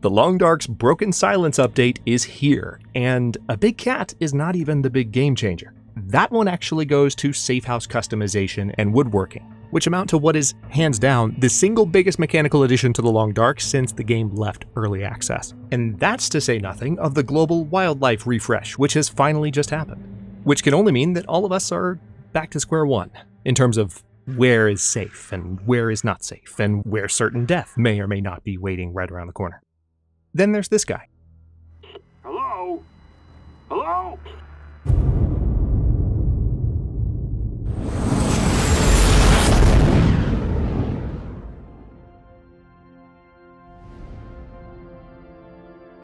The Long Dark's Broken Silence update is here, and a big cat is not even the big game changer. That one actually goes to safe house customization and woodworking, which amount to what is, hands down, the single biggest mechanical addition to the Long Dark since the game left early access. And that's to say nothing of the global wildlife refresh, which has finally just happened. Which can only mean that all of us are back to square one, in terms of where is safe and where is not safe, and where certain death may or may not be waiting right around the corner. Then there's this guy. Hello? Hello?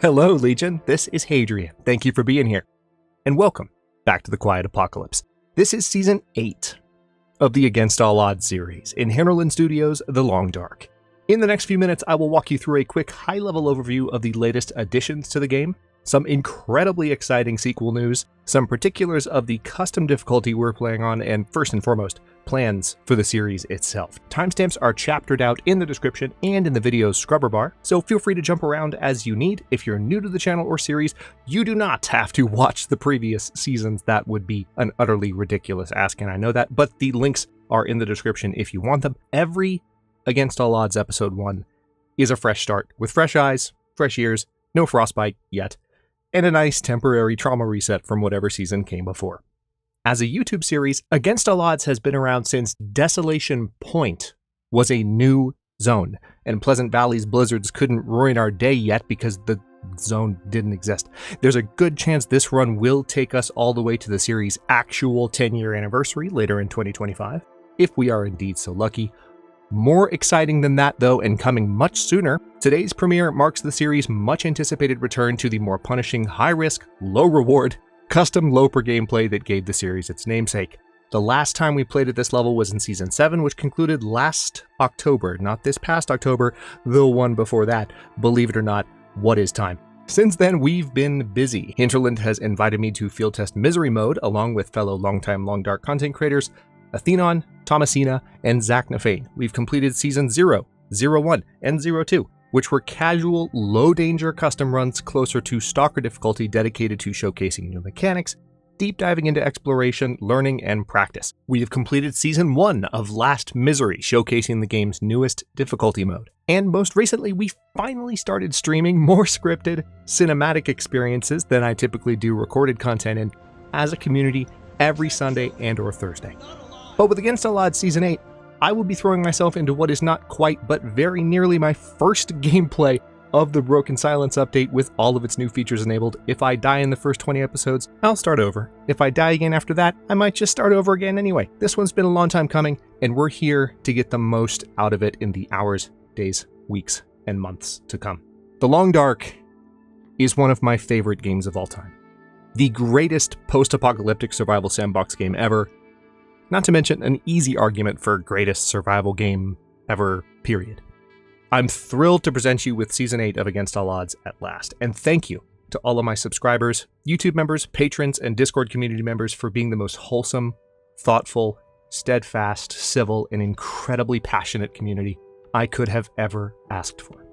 Hello, Legion. This is Hadrian. Thank you for being here. And welcome back to the Quiet Apocalypse. This is Season 8 of the Against All Odds series in Hinterland Studios' The Long Dark. In the next few minutes, I will walk you through a quick high-level overview of the latest additions to the game, some incredibly exciting sequel news, some particulars of the custom difficulty we're playing on, and first and foremost, plans for the series itself. Timestamps are chaptered out in the description and in the video's scrubber bar, so feel free to jump around as you need. If you're new to the channel or series, you do not have to watch the previous seasons. That would be an utterly ridiculous ask, and I know that, but the links are in the description if you want them. Every Against All Odds Episode 1 is a fresh start, with fresh eyes, fresh ears, no frostbite yet, and a nice temporary trauma reset from whatever season came before. As a YouTube series, Against All Odds has been around since Desolation Point was a new zone, and Pleasant Valley's blizzards couldn't ruin our day yet because the zone didn't exist. There's a good chance this run will take us all the way to the series' actual 10-year anniversary later in 2025, if we are indeed so lucky. More exciting than that, though, and coming much sooner, today's premiere marks the series' much-anticipated return to the more punishing, high-risk, low-reward, custom low-per gameplay that gave the series its namesake. The last time we played at this level was in Season 7, which concluded last October, not this past October, the one before that. Believe it or not, what is time? Since then, we've been busy. Hinterland has invited me to field test Misery Mode, along with fellow longtime Long Dark content creators Athenon, Thomasina, and Zach Nafane. We've completed Season 0, 01, and 02, which were casual, low-danger custom runs closer to Stalker difficulty dedicated to showcasing new mechanics, deep diving into exploration, learning, and practice. We have completed Season 1 of Last Misery, showcasing the game's newest difficulty mode. And most recently, we finally started streaming more scripted, cinematic experiences than I typically do recorded content in, as a community every Sunday and/or Thursday. But with Against All Odds Season 8, I will be throwing myself into what is not quite, but very nearly my first gameplay of the Broken Silence update with all of its new features enabled. If I die in the first 20 episodes, I'll start over. If I die again after that, I might just start over again anyway. This one's been a long time coming, and we're here to get the most out of it in the hours, days, weeks, and months to come. The Long Dark is one of my favorite games of all time. The greatest post-apocalyptic survival sandbox game ever. Not to mention an easy argument for greatest survival game ever, period. I'm thrilled to present you with Season 8 of Against All Odds at last, and thank you to all of my subscribers, YouTube members, patrons, and Discord community members for being the most wholesome, thoughtful, steadfast, civil, and incredibly passionate community I could have ever asked for.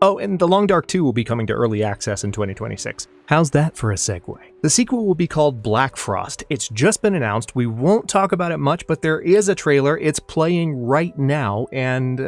Oh, and The Long Dark 2 will be coming to early access in 2026. How's that for a segue? The sequel will be called Blackfrost. It's just been announced. We won't talk about it much, but there is a trailer. It's playing right now, and,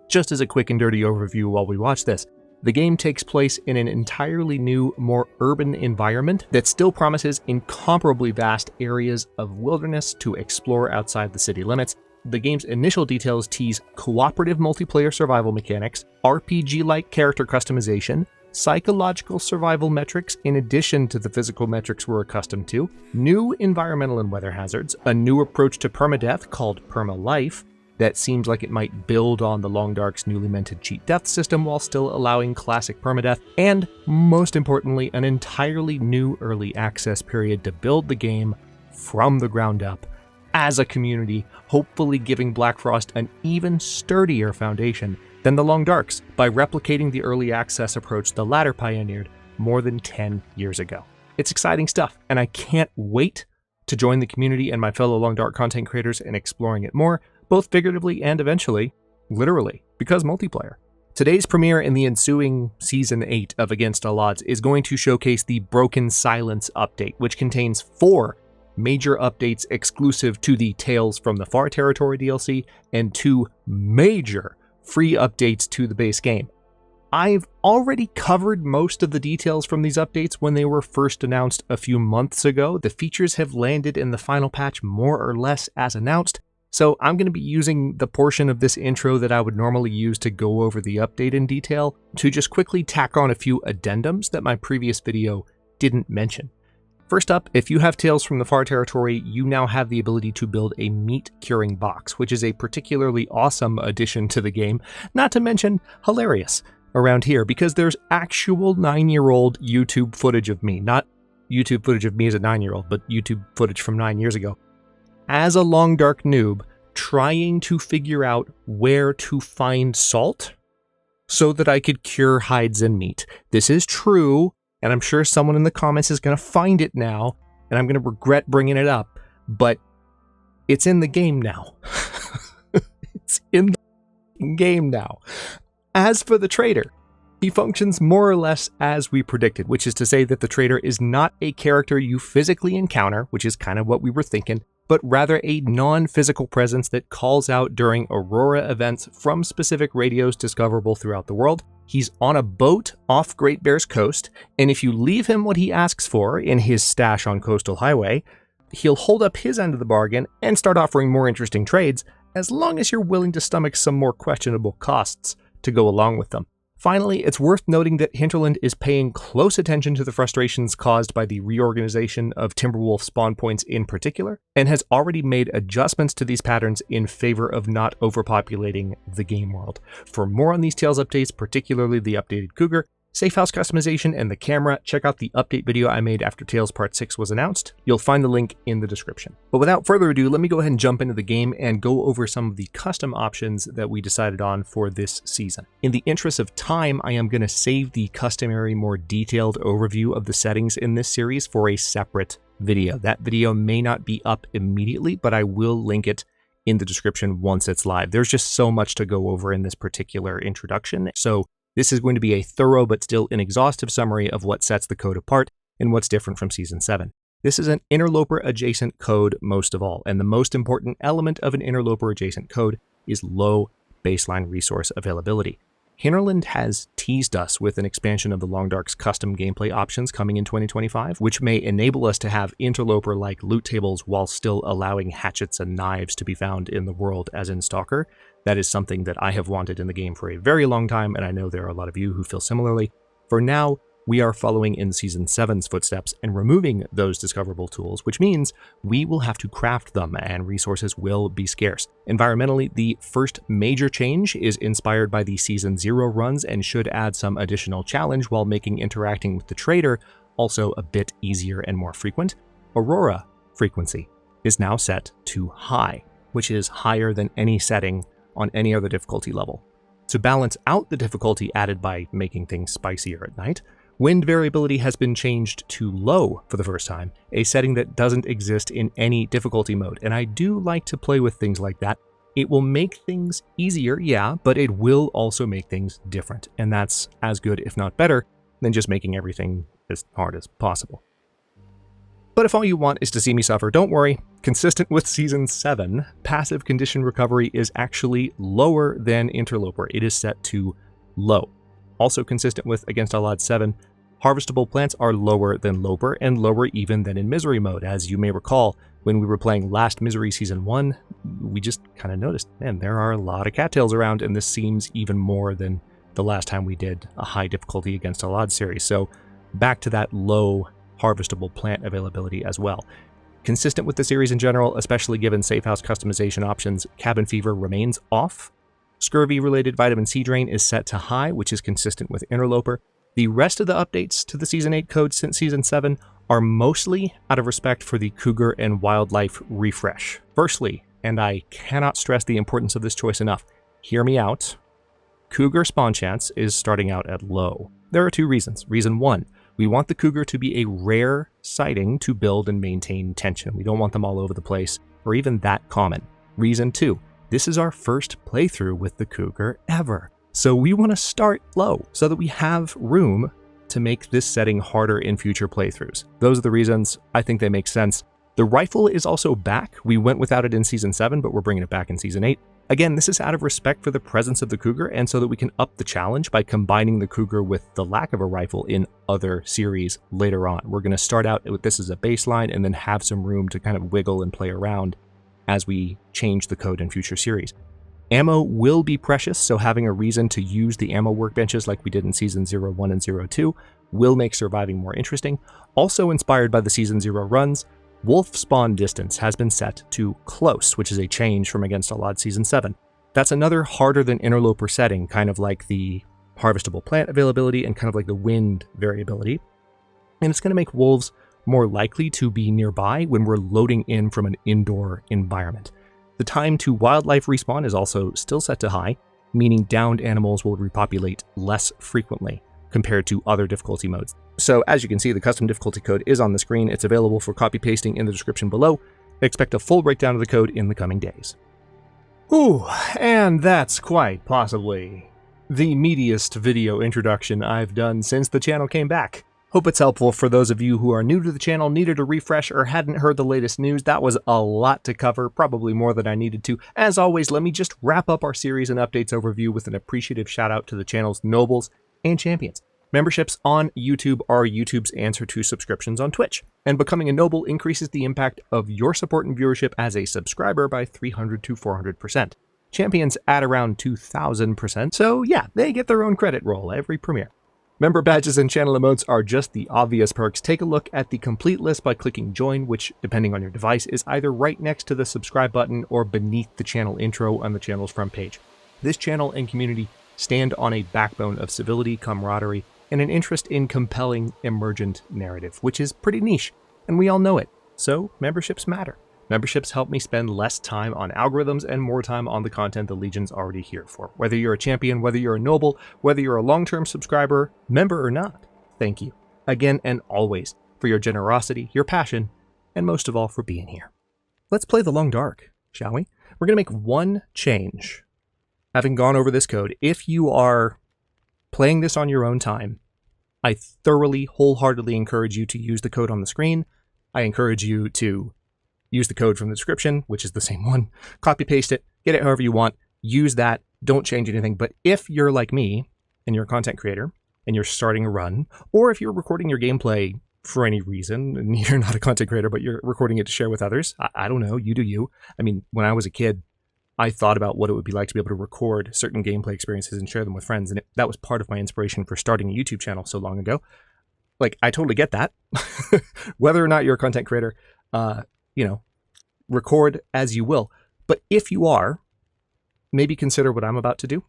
just as a quick and dirty overview while we watch this, the game takes place in an entirely new, more urban environment that still promises incomparably vast areas of wilderness to explore outside the city limits. The game's initial details tease cooperative multiplayer survival mechanics, RPG-like character customization, psychological survival metrics in addition to the physical metrics we're accustomed to, new environmental and weather hazards, a new approach to permadeath called perma-life that seems like it might build on the Long Dark's newly minted cheat death system while still allowing classic permadeath, and most importantly, an entirely new early access period to build the game from the ground up as a community, hopefully giving Blackfrost an even sturdier foundation than the Long Darks by replicating the early access approach the latter pioneered more than 10 years ago. It's exciting stuff, and I can't wait to join the community and my fellow Long Dark content creators in exploring it more, both figuratively and eventually literally, because multiplayer. Today's premiere in the ensuing Season 8 of Against All Odds is going to showcase the Broken Silence update, which contains 4 major updates exclusive to the Tales from the Far Territory DLC and 2 major free updates to the base game. I've already covered most of the details from these updates when they were first announced a few months ago. The features have landed in the final patch more or less as announced, so I'm going to be using the portion of this intro that I would normally use to go over the update in detail to just quickly tack on a few addendums that my previous video didn't mention. First up, if you have Tales from the Far Territory, you now have the ability to build a meat curing box, which is a particularly awesome addition to the game, not to mention hilarious around here, because there's actual 9-year-old YouTube footage of me, not YouTube footage of me as a 9-year-old, but YouTube footage from 9 years ago, as a Long Dark noob, trying to figure out where to find salt so that I could cure hides and meat. This is true, and I'm sure someone in the comments is going to find it now, and I'm going to regret bringing it up, but it's in the game now. It's in the game now. As for the trader, he functions more or less as we predicted, which is to say that the trader is not a character you physically encounter, which is kind of what we were thinking, but rather a non-physical presence that calls out during Aurora events from specific radios discoverable throughout the world. He's on a boat off Great Bear's coast, and if you leave him what he asks for in his stash on Coastal Highway, he'll hold up his end of the bargain and start offering more interesting trades, as long as you're willing to stomach some more questionable costs to go along with them. Finally, it's worth noting that Hinterland is paying close attention to the frustrations caused by the reorganization of Timberwolf spawn points in particular, and has already made adjustments to these patterns in favor of not overpopulating the game world. For more on these Tales updates, particularly the updated cougar, safe house customization, and the camera, check out the update video I made after Tales Part 6 was announced. You'll find the link in the description. But without further ado, let me go ahead and jump into the game and go over some of the custom options that we decided on for this season. In the interest of time, I am going to save the customary, more detailed overview of the settings in this series for a separate video. That video may not be up immediately, but I will link it in the description once it's live. There's just so much to go over in this particular introduction, so this is going to be a thorough but still inexhaustive summary of what sets the code apart and what's different from Season 7. This is an interloper-adjacent code most of all, and the most important element of an interloper-adjacent code is low baseline resource availability. Hinterland has teased us with an expansion of the Long Dark's custom gameplay options coming in 2025, which may enable us to have interloper-like loot tables while still allowing hatchets and knives to be found in the world as in Stalker. That is something that I have wanted in the game for a very long time, and I know there are a lot of you who feel similarly. For now, we are following in Season 7's footsteps and removing those discoverable tools, which means we will have to craft them and resources will be scarce. Environmentally, the first major change is inspired by the Season 0 runs and should add some additional challenge while making interacting with the trader also a bit easier and more frequent. Aurora frequency is now set to high, which is higher than any setting on any other difficulty level. To balance out the difficulty added by making things spicier at night, wind variability has been changed to low for the first time, a setting that doesn't exist in any difficulty mode, and I do like to play with things like that. It will make things easier, yeah, but it will also make things different, and that's as good, if not better, than just making everything as hard as possible. But if all you want is to see me suffer, don't worry. Consistent with Season 7, passive condition recovery is actually lower than Interloper. It is set to low. Also consistent with Against All Odds 7, harvestable plants are lower than Loper and lower even than in Misery mode. As you may recall, when we were playing last Misery Season 1, we just kind of noticed, man, there are a lot of cattails around, and this seems even more than the last time we did a high difficulty Against All Odds series. So back to that low harvestable plant availability as well. Consistent with the series in general, especially given safe house customization options, cabin fever remains off. Scurvy-related vitamin C drain is set to high, which is consistent with Interloper. The rest of the updates to the Season 8 code since Season 7 are mostly out of respect for the cougar and wildlife refresh. Firstly, and I cannot stress the importance of this choice enough, hear me out, cougar spawn chance is starting out at low. There are 2 reasons. Reason 1, we want the cougar to be a rare sighting to build and maintain tension. We don't want them all over the place, or even that common. Reason 2, this is our first playthrough with the cougar ever. So we want to start low so that we have room to make this setting harder in future playthroughs. Those are the reasons. I think they make sense. The rifle is also back. We went without it in Season 7, but we're bringing it back in Season 8. Again, this is out of respect for the presence of the cougar and so that we can up the challenge by combining the cougar with the lack of a rifle in other series later on. We're going to start out with this as a baseline and then have some room to kind of wiggle and play around as we change the code in future series. Ammo will be precious, so having a reason to use the ammo workbenches like we did in Season 0, 1, and 0, 2 will make surviving more interesting. Also inspired by the Season 0 runs, wolf spawn distance has been set to close, which is a change from Against All Odds Season 7. That's another harder than interloper setting, kind of like the harvestable plant availability and kind of like the wind variability. And it's going to make wolves more likely to be nearby when we're loading in from an indoor environment. The time to wildlife respawn is also still set to high, meaning downed animals will repopulate less frequently compared to other difficulty modes. So as you can see, the custom difficulty code is on the screen. It's available for copy pasting in the description below. Expect a full breakdown of the code in the coming days. Ooh, and that's quite possibly the meatiest video introduction I've done since the channel came back. Hope it's helpful for those of you who are new to the channel, needed a refresh, or hadn't heard the latest news. That was a lot to cover, probably more than I needed to. As always, let me just wrap up our series and updates overview with an appreciative shout out to the channel's nobles and champions. Memberships on YouTube are YouTube's answer to subscriptions on Twitch, and becoming a noble increases the impact of your support and viewership as a subscriber by 300 to 400%. Champions add around 2,000%, so yeah, they get their own credit roll every premiere. Member badges and channel emotes are just the obvious perks. Take a look at the complete list by clicking join, which, depending on your device, is either right next to the subscribe button or beneath the channel intro on the channel's front page. This channel and community stand on a backbone of civility, camaraderie, and an interest in compelling, emergent narrative, which is pretty niche, and we all know it. So, memberships matter. Memberships help me spend less time on algorithms and more time on the content the Legion's already here for. Whether you're a champion, whether you're a noble, whether you're a long-term subscriber, member or not, thank you, again and always, for your generosity, your passion, and most of all for being here. Let's play the Long Dark, shall we? We're going to make one change. Having gone over this code, if you are playing this on your own time, I thoroughly, wholeheartedly encourage you to use the code on the screen. I encourage you to use the code from the description, which is the same one, copy paste it, get it however you want, use that, don't change anything. But if you're like me and you're a content creator and you're starting a run, or if you're recording your gameplay for any reason and you're not a content creator, but you're recording it to share with others, I don't know, you do you. I mean, when I was a kid, I thought about what it would be like to be able to record certain gameplay experiences and share them with friends. And that was part of my inspiration for starting a YouTube channel so long ago. Like, I totally get that. Whether or not you're a content creator, record as you will. But if you are, maybe consider what I'm about to do.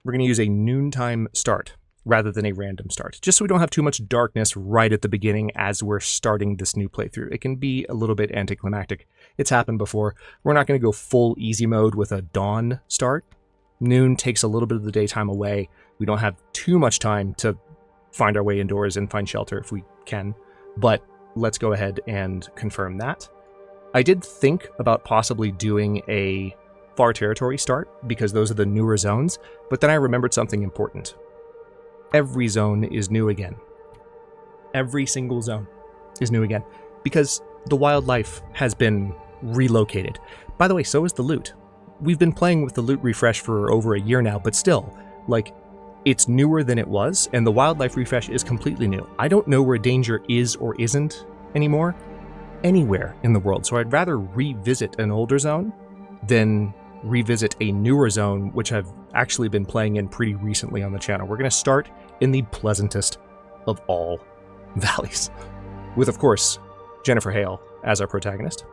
We're going to use a noontime start rather than a random start, just so we don't have too much darkness right at the beginning as we're starting this new playthrough. It can be a little bit anticlimactic. It's happened before. We're not going to go full easy mode with a dawn start. Noon takes a little bit of the daytime away. We don't have too much time to find our way indoors and find shelter if we can, but let's go ahead and confirm that. I did think about possibly doing a far territory start because those are the newer zones, but then I remembered something important. Every zone is new again. Every single zone is new again because the wildlife has been relocated. By the way, so is the loot. We've been playing with the loot refresh for over a year now, but still, like, it's newer than it was, and the wildlife refresh is completely new. I don't know where danger is or isn't anymore anywhere in the world, so I'd rather revisit an older zone than revisit a newer zone, which I've actually been playing in pretty recently on the channel. We're going to start in the pleasantest of all valleys, with, of course, Jennifer Hale as our protagonist.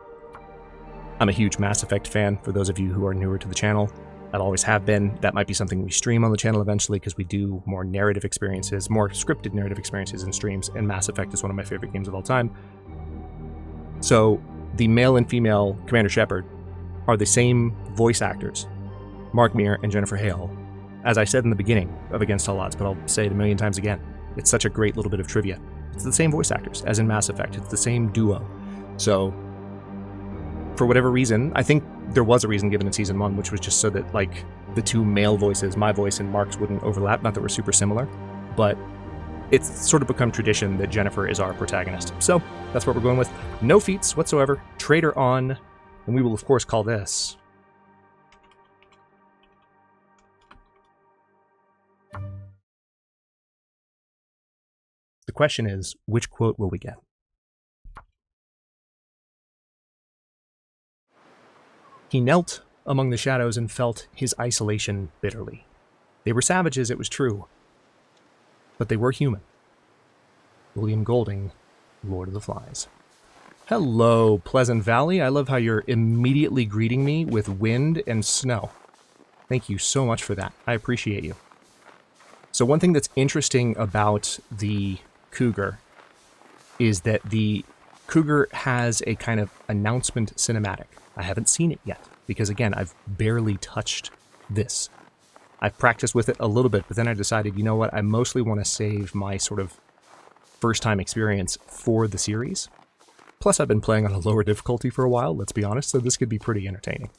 I'm a huge Mass Effect fan, for those of you who are newer to the channel. I always have been. That might be something we stream on the channel eventually, because we do more narrative experiences, more scripted narrative experiences in streams, and Mass Effect is one of my favorite games of all time. So the male and female Commander Shepard are the same voice actors, Mark Meer and Jennifer Hale, as I said in the beginning of Against All Odds, but I'll say it a million times again. It's such a great little bit of trivia. It's the same voice actors as in Mass Effect. It's the same duo. So for whatever reason, I think there was a reason given in Season 1, which was just so that, like, the two male voices, my voice and Mark's, wouldn't overlap. Not that we're super similar, but it's sort of become tradition that Jennifer is our protagonist. So that's what we're going with. No feats whatsoever. Trader on, and we will, of course, call this... The question is, which quote will we get? He knelt among the shadows and felt his isolation bitterly. They were savages, it was true, but they were human. William Golding, Lord of the Flies. Hello, Pleasant Valley. I love how you're immediately greeting me with wind and snow. Thank you so much for that. I appreciate you. So one thing that's interesting about the cougar is that the cougar has a kind of announcement cinematic. I haven't seen it yet because, again, I've barely touched this. I've practiced with it a little bit, but then I decided, you know what, I mostly want to save my sort of first-time experience for the series. Plus, I've been playing on a lower difficulty for a while, let's be honest, so this could be pretty entertaining.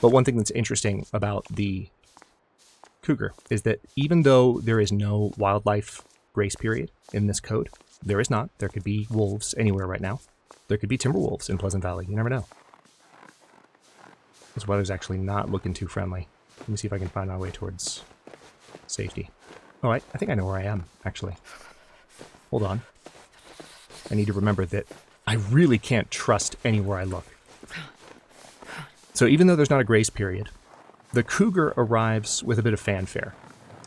But one thing that's interesting about the cougar is that even though there is no wildlife grace period in this code, there is not. There could be wolves anywhere right now. There could be timber wolves in Pleasant Valley. You never know. This weather's actually not looking too friendly. Let me see if I can find my way towards safety. Oh, I think I know where I am, actually. Hold on. I need to remember that I really can't trust anywhere I look. So even though there's not a grace period, the cougar arrives with a bit of fanfare.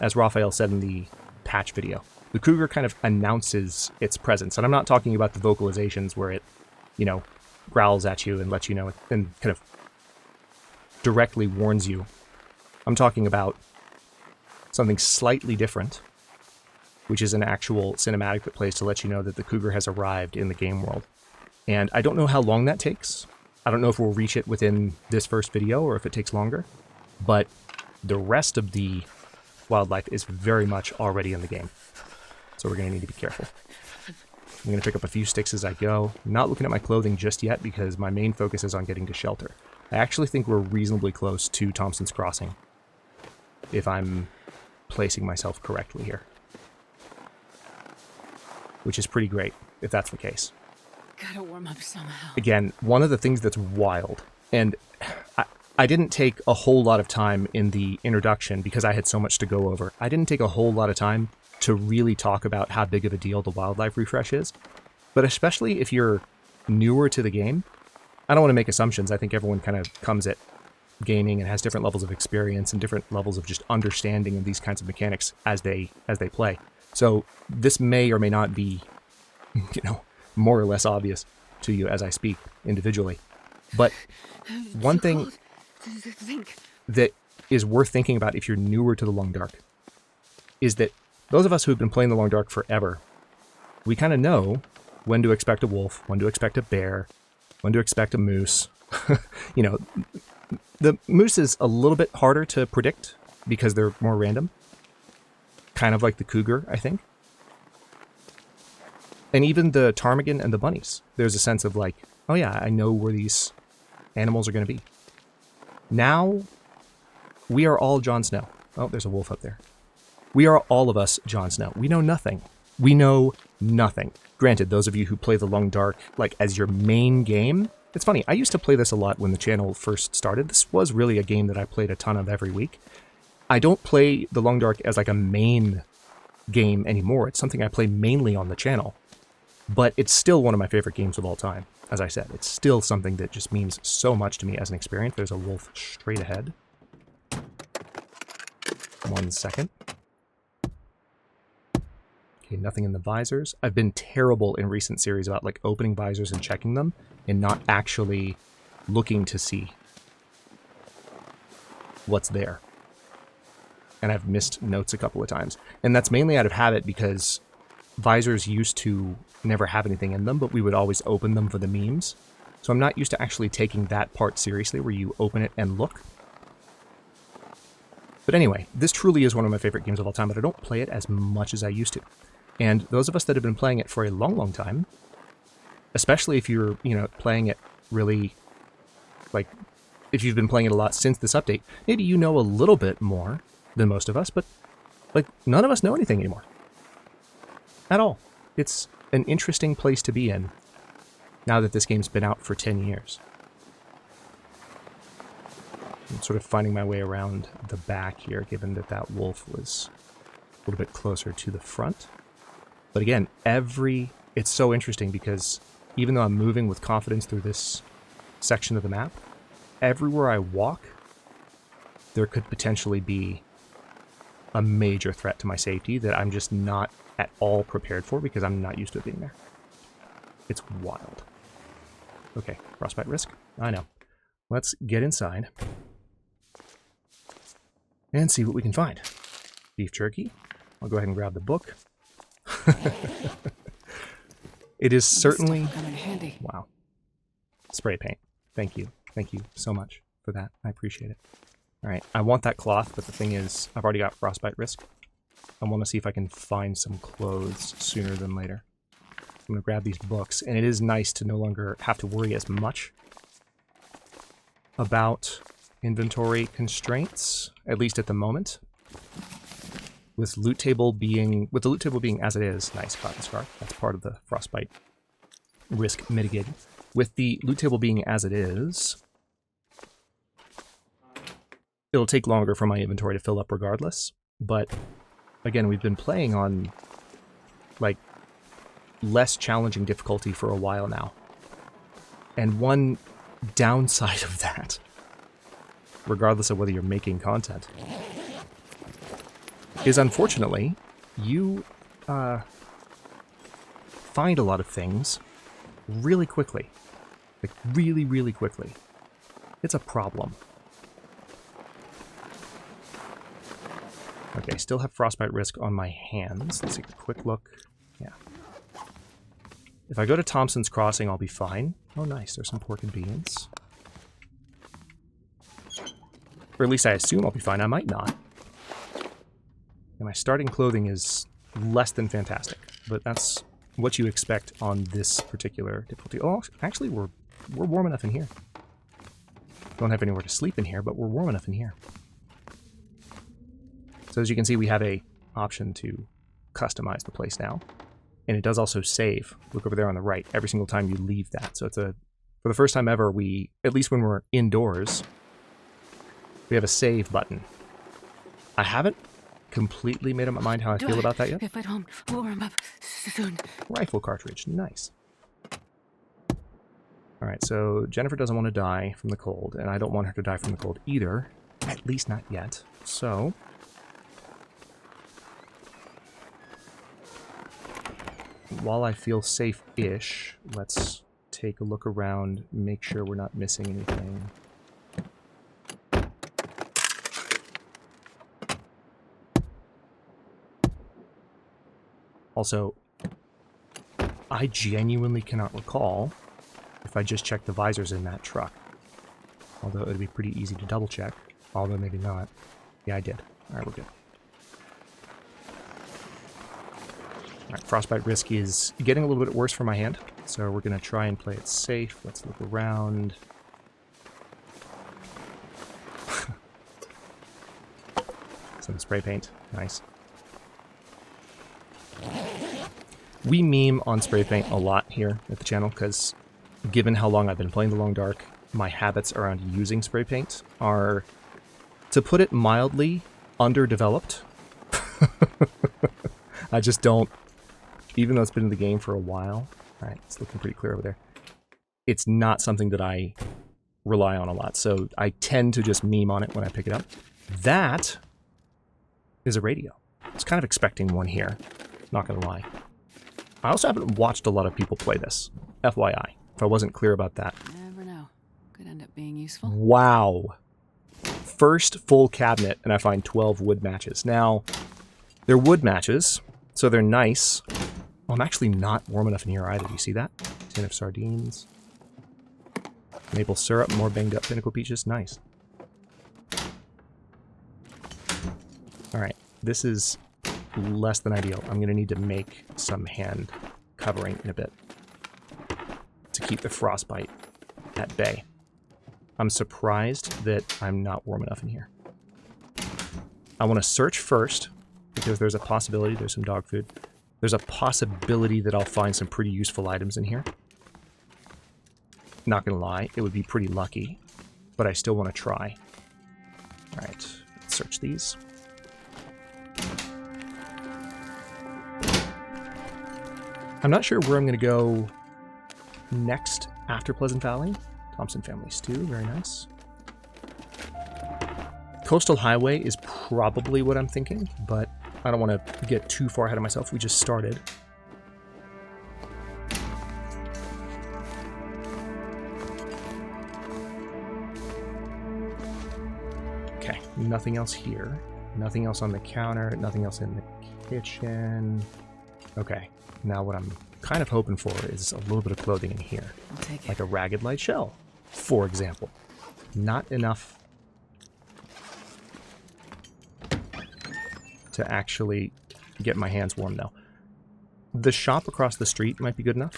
As Raphael said in the patch video, the cougar kind of announces its presence. And I'm not talking about the vocalizations where it, you know, growls at you and lets you know and kind of directly warns you. I'm talking about something slightly different, which is an actual cinematic that plays to let you know that the cougar has arrived in the game world. And I don't know how long that takes. I don't know if we'll reach it within this first video or if it takes longer, but the rest of the wildlife is very much already in the game. So we're going to need to be careful. I'm going to pick up a few sticks as I go. I'm not looking at my clothing just yet because my main focus is on getting to shelter. I actually think we're reasonably close to Thompson's Crossing, if I'm placing myself correctly here. Which is pretty great, if that's the case. Gotta warm up somehow. Again, one of the things that's wild, and I didn't take a whole lot of time in the introduction because I had so much to go over. I didn't take a whole lot of time to really talk about how big of a deal the wildlife refresh is. But especially if you're newer to the game, I don't want to make assumptions. I think everyone kind of comes at gaming and has different levels of experience and different levels of just understanding of these kinds of mechanics as they play. So this may or may not be, you know, more or less obvious to you as I speak individually. But one thing that is worth thinking about if you're newer to the Long Dark is that those of us who've been playing the Long Dark forever, we kind of know when to expect a wolf, when to expect a bear, when to expect a moose. You know, the moose is a little bit harder to predict because they're more random. Kind of like the cougar, I think. And even the ptarmigan and the bunnies. There's a sense of like, oh yeah, I know where these animals are going to be. Now, we are all Jon Snow. Oh, there's a wolf up there. We are all of us Jon Snow. We know nothing. We know nothing. Granted, those of you who play the Long Dark like as your main game, it's funny, I used to play this a lot when the channel first started. This was really a game that I played a ton of every week. I don't play the Long Dark as like a main game anymore. It's something I play mainly on the channel. But it's still one of my favorite games of all time. As I said, it's still something that just means so much to me as an experience. There's a wolf straight ahead. 1 second. Okay, nothing in the visors. I've been terrible in recent series about like opening visors and checking them and not actually looking to see what's there. And I've missed notes a couple of times. And that's mainly out of habit because visors used to never have anything in them, but we would always open them for the memes. So I'm not used to actually taking that part seriously where you open it and look. But anyway, this truly is one of my favorite games of all time, but I don't play it as much as I used to. And those of us that have been playing it for a long, long time, especially if you're, playing it really, like, if you've been playing it a lot since this update, maybe you know a little bit more than most of us, but, like, none of us know anything anymore. At all. It's an interesting place to be in, now that this game's been out for 10 years. I'm sort of finding my way around the back here, given that that wolf was a little bit closer to the front. But again, it's so interesting because even though I'm moving with confidence through this section of the map, everywhere I walk, there could potentially be a major threat to my safety that I'm just not at all prepared for because I'm not used to it being there. It's wild. Okay, frostbite risk. I know. Let's get inside and see what we can find. Beef jerky. I'll go ahead and grab the book. It is certainly... Wow. Spray paint. Thank you. Thank you so much for that. I appreciate it. Alright, I want that cloth, but the thing is, I've already got frostbite risk. I want to see if I can find some clothes sooner than later. I'm going to grab these books, and it is nice to no longer have to worry as much about inventory constraints, at least at the moment. With the loot table being as it is, nice cotton scarf. That's part of the frostbite risk mitigating. With the loot table being as it is, it'll take longer for my inventory to fill up regardless. But again, we've been playing on like less challenging difficulty for a while now. And one downside of that, regardless of whether you're making content, is unfortunately, you find a lot of things really quickly. Like, really, really quickly. It's a problem. Okay, still have frostbite risk on my hands. Let's take a quick look. Yeah. If I go to Thompson's Crossing, I'll be fine. Oh, nice. There's some pork and beans. Or at least I assume I'll be fine. I might not. And my starting clothing is less than fantastic, but that's what you expect on this particular difficulty. Oh, actually, we're warm enough in here. Don't have anywhere to sleep in here, but we're warm enough in here. So as you can see, we have a option to customize the place now, and it does also save. Look over there on the right. Every single time you leave that, so it's for the first time ever, at least when we're indoors, we have a save button. I haven't completely made up my mind how I feel about that yet. If I don't warm up soon. Rifle cartridge, nice. Alright, so Jennifer doesn't want to die from the cold, and I don't want her to die from the cold either. At least not yet. So, while I feel safe-ish, let's take a look around, make sure we're not missing anything. Also, I genuinely cannot recall if I just checked the visors in that truck. Although it would be pretty easy to double check. Although maybe not. Yeah, I did. Alright, we're good. Alright, frostbite risk is getting a little bit worse for my hand. So we're going to try and play it safe. Let's look around. Some spray paint. Nice. We meme on spray paint a lot here at the channel because given how long I've been playing The Long Dark, my habits around using spray paint are, to put it mildly, underdeveloped. I just don't, even though it's been in the game for a while, alright, it's looking pretty clear over there, it's not something that I rely on a lot, so I tend to just meme on it when I pick it up. That is a radio. I was kind of expecting one here, not gonna lie. I also haven't watched a lot of people play this, FYI, if I wasn't clear about that. Never know. Could end up being useful. Wow. First full cabinet, and I find 12 wood matches. Now, they're wood matches, so they're nice. Oh, I'm actually not warm enough in here either. Do you see that? Tin of sardines. Maple syrup, more banged up pinnacle peaches. Nice. Alright, this is less than ideal. I'm going to need to make some hand covering in a bit to keep the frostbite at bay. I'm surprised that I'm not warm enough in here. I want to search first, because there's a possibility, there's some dog food. There's a possibility that I'll find some pretty useful items in here. Not gonna lie, it would be pretty lucky, but I still want to try. Alright, let's search these. I'm not sure where I'm gonna go next after Pleasant Valley. Thompson Family Stew, very nice. Coastal Highway is probably what I'm thinking, but I don't want to get too far ahead of myself. We just started. Okay, nothing else here. Nothing else on the counter, nothing else in the kitchen. Okay, now what I'm kind of hoping for is a little bit of clothing in here. I'll take it. Like a ragged light shell, for example. Not enough to actually get my hands warm, though. The shop across the street might be good enough.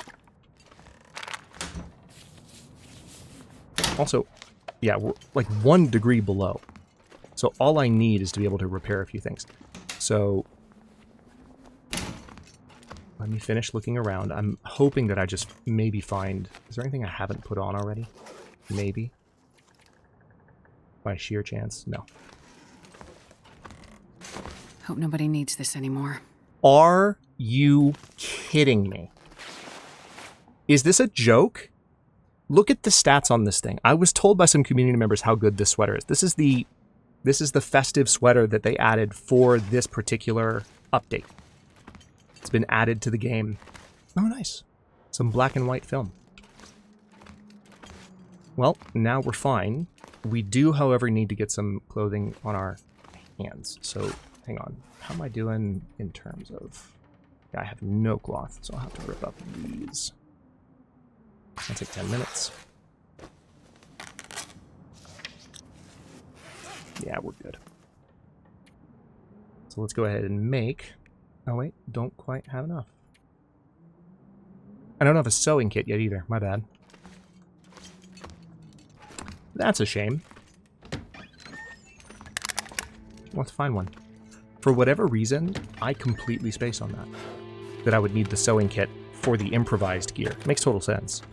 Also, yeah, we're like 1 degree below. So all I need is to be able to repair a few things. So let me finish looking around. I'm hoping that I just maybe find... Is there anything I haven't put on already? Maybe. By sheer chance? No. Hope nobody needs this anymore. Are you kidding me? Is this a joke? Look at the stats on this thing. I was told by some community members how good this sweater is. This is the festive sweater that they added for this particular update. It's been added to the game. Oh, nice. Some black and white film. Well, now we're fine. We do, however, need to get some clothing on our hands. So, hang on. How am I doing in terms of... Yeah, I have no cloth, so I'll have to rip up these. That'll take 10 minutes. Yeah, we're good. So let's go ahead and make... Oh wait, don't quite have enough. I don't have a sewing kit yet either, my bad. That's a shame. We'll have to find one. For whatever reason, I completely spaced on that. That I would need the sewing kit for the improvised gear. Makes total sense.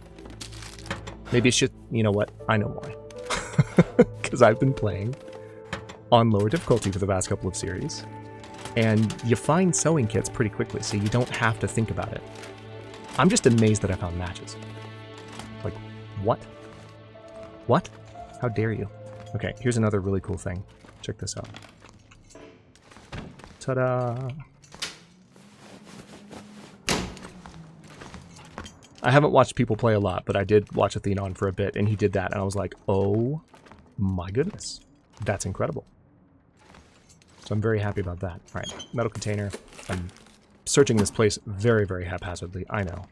Maybe it's just, you know what, I know why. Because I've been playing on lower difficulty for the past couple of series. And you find sewing kits pretty quickly, so you don't have to think about it. I'm just amazed that I found matches. Like, what? What? How dare you? Okay, here's another really cool thing. Check this out. Ta-da! I haven't watched people play a lot, but I did watch Athenon for a bit, and he did that, and I was like, oh my goodness. That's incredible. So I'm very happy about that. Alright, metal container. I'm searching this place very, very haphazardly. I know.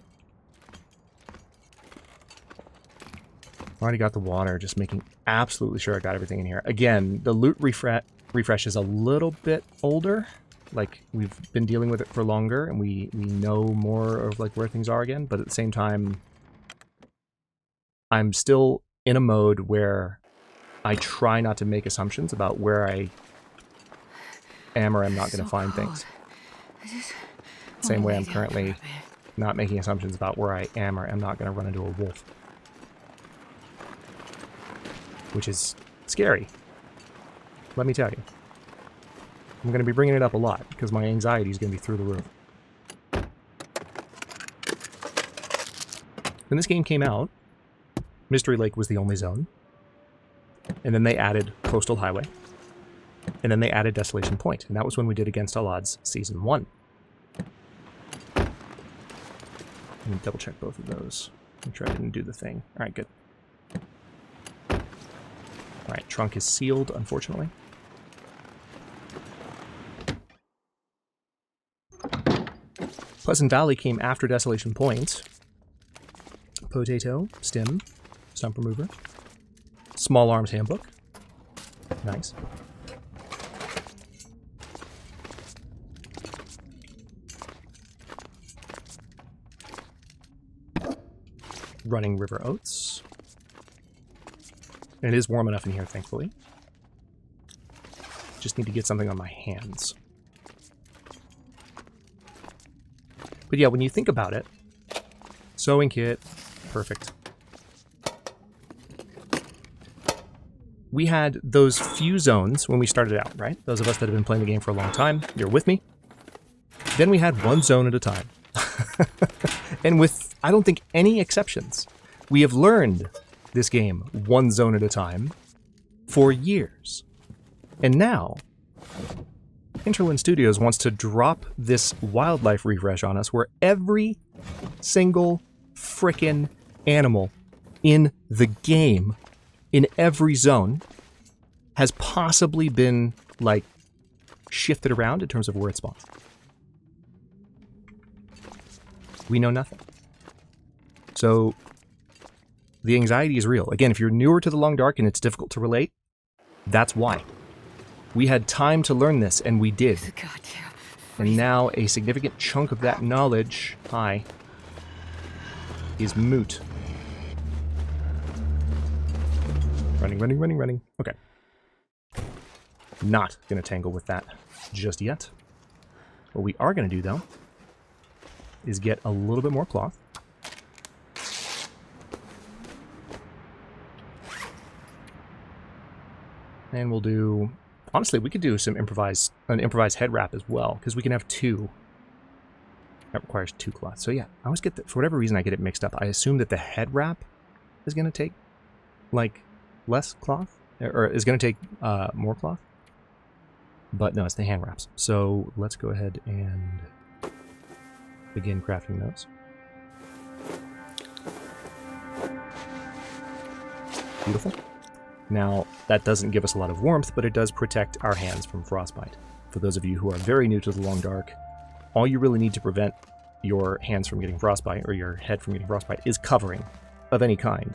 Already got the water, just making absolutely sure I got everything in here. Again, the loot refresh is a little bit older. Like, we've been dealing with it for longer, and we know more of like where things are again, but at the same time, I'm still in a mode where I try not to make assumptions about where I am or am not going to find things. Same way I'm currently not making assumptions about where I am or am not going to run into a wolf. Which is scary. Let me tell you. I'm going to be bringing it up a lot because my anxiety is going to be through the roof. When this game came out, Mystery Lake was the only zone. And then they added Coastal Highway. And then they added Desolation Point. And that was when we did Against All Odds Season 1. Let me double check both of those. Make sure I didn't do the thing. Alright, good. Alright, trunk is sealed, unfortunately. Pleasant Valley came after Desolation Point. Potato, stem, stump remover. Small Arms Handbook. Nice. running river oats. And it is warm enough in here, thankfully. Just need to get something on my hands. But yeah, when you think about it, sewing kit, perfect. We had those few zones when we started out, right? Those of us that have been playing the game for a long time, you're with me. Then we had one zone at a time. And with, I don't think, any exceptions, we have learned this game one zone at a time for years. And now, Hinterland Studios wants to drop this wildlife refresh on us where every single frickin' animal in the game, in every zone, has possibly been, like, shifted around in terms of where it spawns. We know nothing. So, the anxiety is real. Again, if you're newer to the Long Dark and it's difficult to relate, that's why. We had time to learn this, and we did. And now a significant chunk of that knowledge, is moot. Running, running, running, running. Okay. Not going to tangle with that just yet. What we are going to do, though, is get a little bit more cloth. And we'll do... Honestly, we could do an improvised head wrap as well, because we can have two. That requires 2 cloth. So yeah, I always get that, for whatever reason I get it mixed up. I assume that the head wrap is going to take, like, less cloth, or is going to take more cloth. But no, it's the hand wraps. So let's go ahead and begin crafting those. Beautiful. Now, that doesn't give us a lot of warmth, but it does protect our hands from frostbite. For those of you who are very new to the Long Dark, all you really need to prevent your hands from getting frostbite, or your head from getting frostbite, is covering of any kind.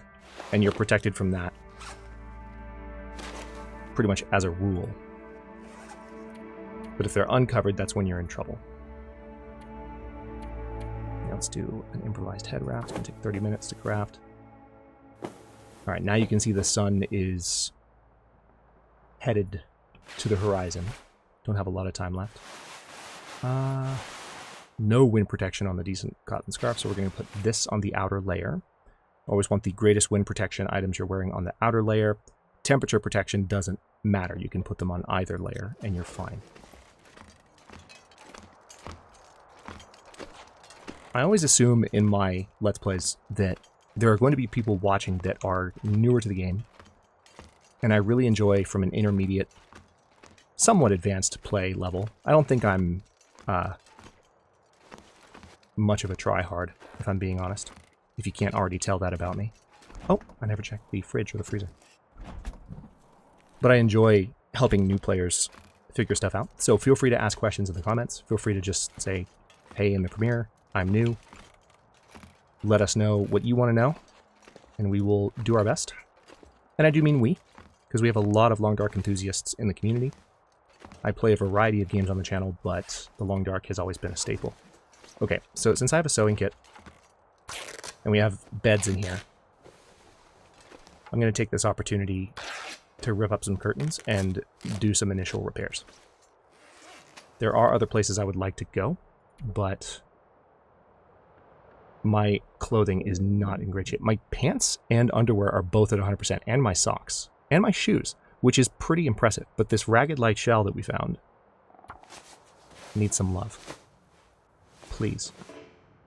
And you're protected from that pretty much as a rule. But if they're uncovered, that's when you're in trouble. Now let's do an improvised head wrap. It's going to take 30 minutes to craft. Alright, now you can see the sun is headed to the horizon. Don't have a lot of time left. No wind protection on the decent cotton scarf, so we're going to put this on the outer layer. Always want the greatest wind protection items you're wearing on the outer layer. Temperature protection doesn't matter. You can put them on either layer, and you're fine. I always assume in my Let's Plays that there are going to be people watching that are newer to the game, and I really enjoy from an intermediate, somewhat advanced play level. I don't think I'm much of a tryhard, if I'm being honest, if you can't already tell that about me. Oh, I never checked the fridge or the freezer. But I enjoy helping new players figure stuff out, so feel free to ask questions in the comments. Feel free to just say, hey, in the premiere, I'm new. Let us know what you want to know, and we will do our best. And I do mean we, because we have a lot of Long Dark enthusiasts in the community. I play a variety of games on the channel, but the Long Dark has always been a staple. Okay, so since I have a sewing kit, and we have beds in here, I'm going to take this opportunity to rip up some curtains and do some initial repairs. There are other places I would like to go, but my clothing is not in great shape. My pants and underwear are both at 100%, and my socks, and my shoes, which is pretty impressive. But this ragged light shell that we found needs some love. Please.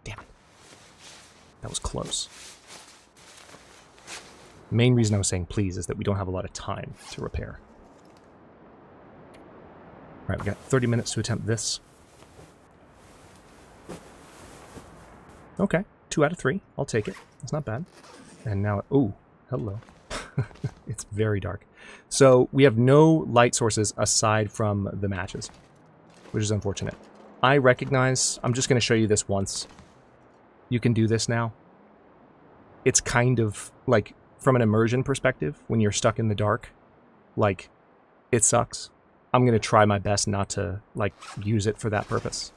Damn it. That was close. The main reason I was saying please is that we don't have a lot of time to repair. Alright, we got 30 minutes to attempt this. Okay, 2 out of 3. I'll take it. That's not bad. And now, oh, hello. It's very dark. So we have no light sources aside from the matches, which is unfortunate. I recognize, I'm just going to show you this once. You can do this now. It's kind of like, from an immersion perspective, when you're stuck in the dark, like, it sucks. I'm going to try my best not to, like, use it for that purpose.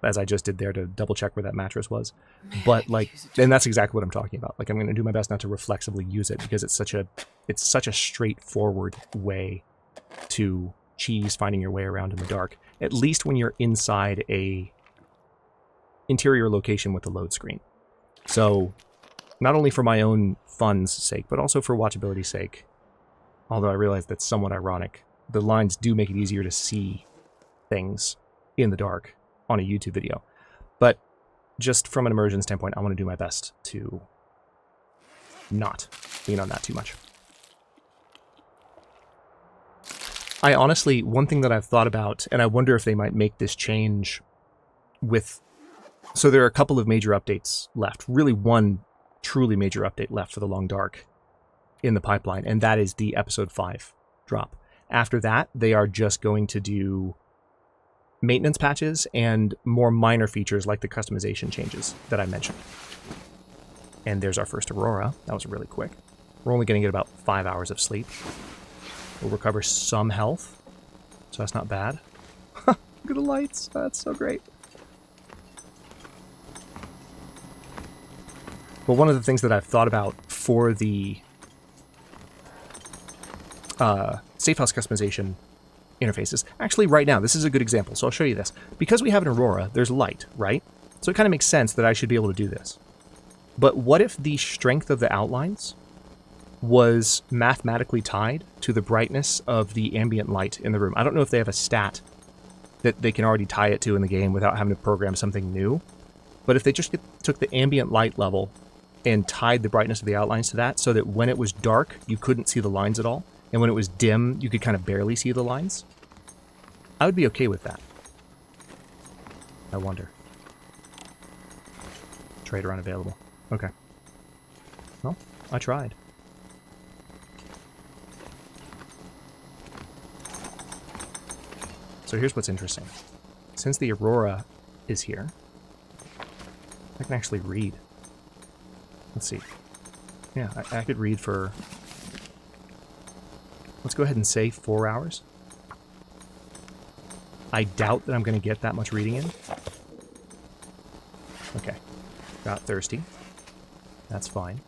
as I just did there to double check where that mattress was. But like, and that's exactly what I'm talking about. Like, I'm going to do my best not to reflexively use it because it's such a straightforward way to cheese finding your way around in the dark. At least when you're inside a interior location with the load screen. So, not only for my own fun's sake, but also for watchability's sake. Although I realize that's somewhat ironic. The lines do make it easier to see things in the dark on a YouTube video. But just from an immersion standpoint, I want to do my best to not lean on that too much. I honestly, one thing that I've thought about, and I wonder if they might make this change with... So there are a couple of major updates left. Really one truly major update left for the Long Dark in the pipeline, and that is the Episode 5 drop. After that, they are just going to do maintenance patches and more minor features like the customization changes that I mentioned. And there's our first Aurora. That was really quick. We're only going to get about 5 hours of sleep. We'll recover some health, so that's not bad. Look at the lights. That's so great. But one of the things that I've thought about for the safe house customization interfaces, actually right now, this is a good example, so I'll show you this. Because we have an Aurora, there's light, right? So it kind of makes sense that I should be able to do this. But what if the strength of the outlines was mathematically tied to the brightness of the ambient light in the room? I don't know if they have a stat that they can already tie it to in the game without having to program something new. But if they just took the ambient light level and tied the brightness of the outlines to that so that when it was dark, you couldn't see the lines at all, and when it was dim, you could kind of barely see the lines, I would be okay with that. I wonder. Trader unavailable. Okay. Well, I tried. So here's what's interesting. Since the Aurora is here, I can actually read. Let's see. Yeah, I could read for... Let's go ahead and say 4 hours. I doubt that I'm going to get that much reading in. Okay. Got thirsty. That's fine.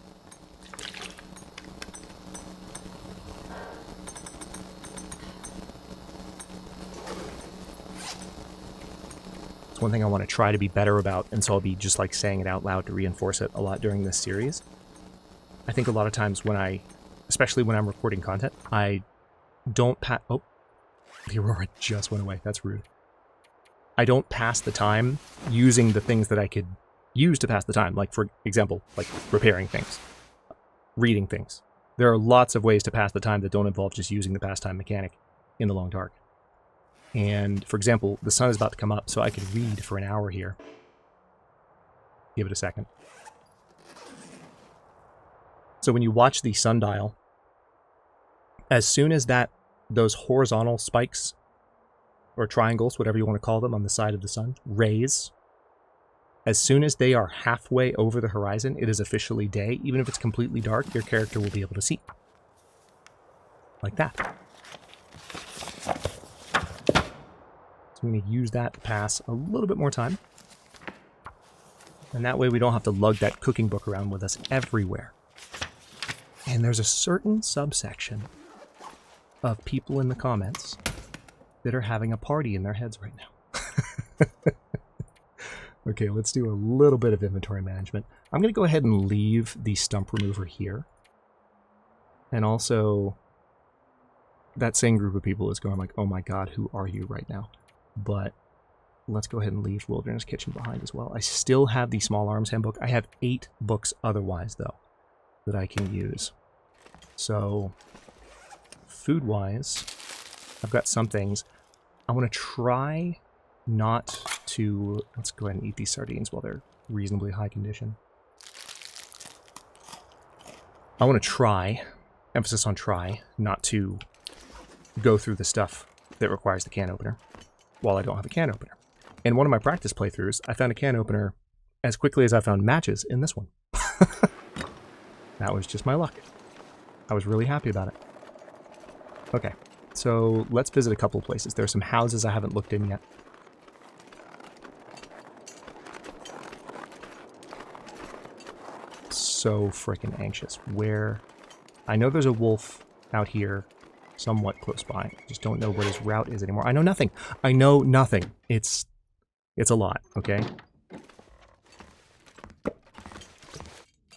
It's one thing I want to try to be better about, and so I'll be just like saying it out loud to reinforce it a lot during this series. I think a lot of times when especially when I'm recording content, I don't oh, the Aurora just went away. That's rude. I don't pass the time using the things that I could use to pass the time. Like, for example, like repairing things, reading things. There are lots of ways to pass the time that don't involve just using the pastime mechanic in the Long Dark. And, for example, the sun is about to come up, so I could read for an hour here. Give it a second. So when you watch the sundial, as soon as those horizontal spikes, or triangles, whatever you want to call them, on the side of the sun, raise, as soon as they are halfway over the horizon, it is officially day. Even if it's completely dark, your character will be able to see. Like that. So I'm going to use that to pass a little bit more time. And that way we don't have to lug that cooking book around with us everywhere. And there's a certain subsection of people in the comments that are having a party in their heads right now. Okay, let's do a little bit of inventory management. I'm going to go ahead and leave the stump remover here. And also, that same group of people is going like, oh my god, who are you right now? But let's go ahead and leave Wilderness Kitchen behind as well. I still have the Small Arms Handbook. I have 8 books otherwise, though, that I can use. So, food-wise, I've got some things. I want to try not to... Let's go ahead and eat these sardines while they're reasonably high condition. I want to try, emphasis on try, not to go through the stuff that requires the can opener while I don't have a can opener. In one of my practice playthroughs, I found a can opener as quickly as I found matches in this one. That was just my luck. I was really happy about it. Okay, so let's visit a couple of places. There are some houses I haven't looked in yet. so freaking anxious. Where... I know there's a wolf out here somewhat close by. Just don't know what his route is anymore. I know nothing. I know nothing. It's a lot, okay?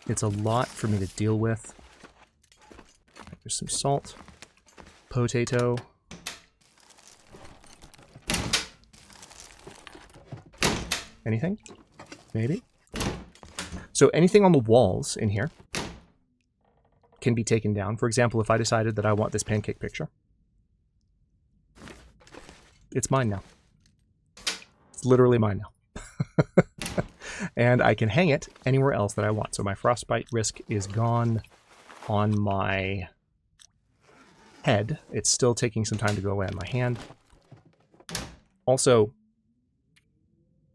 It's a lot for me to deal with. There's some salt. Potato. Anything? Maybe? So anything on the walls in here can be taken down. For example, if I decided that I want this pancake picture, it's mine now. It's literally mine now. And I can hang it anywhere else that I want. So my frostbite risk is gone on my head. It's still taking some time to go away on my hand. Also,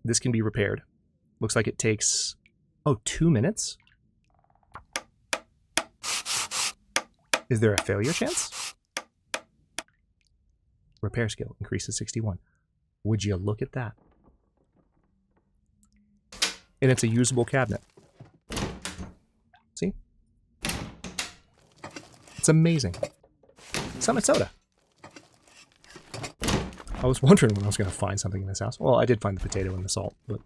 this can be repaired. Looks like it takes, 2 minutes? Is there a failure chance? Repair skill increases 61. Would you look at that? And it's a usable cabinet. See? It's amazing. Summit soda. I was wondering when I was going to find something in this house. Well, I did find the potato and the salt, but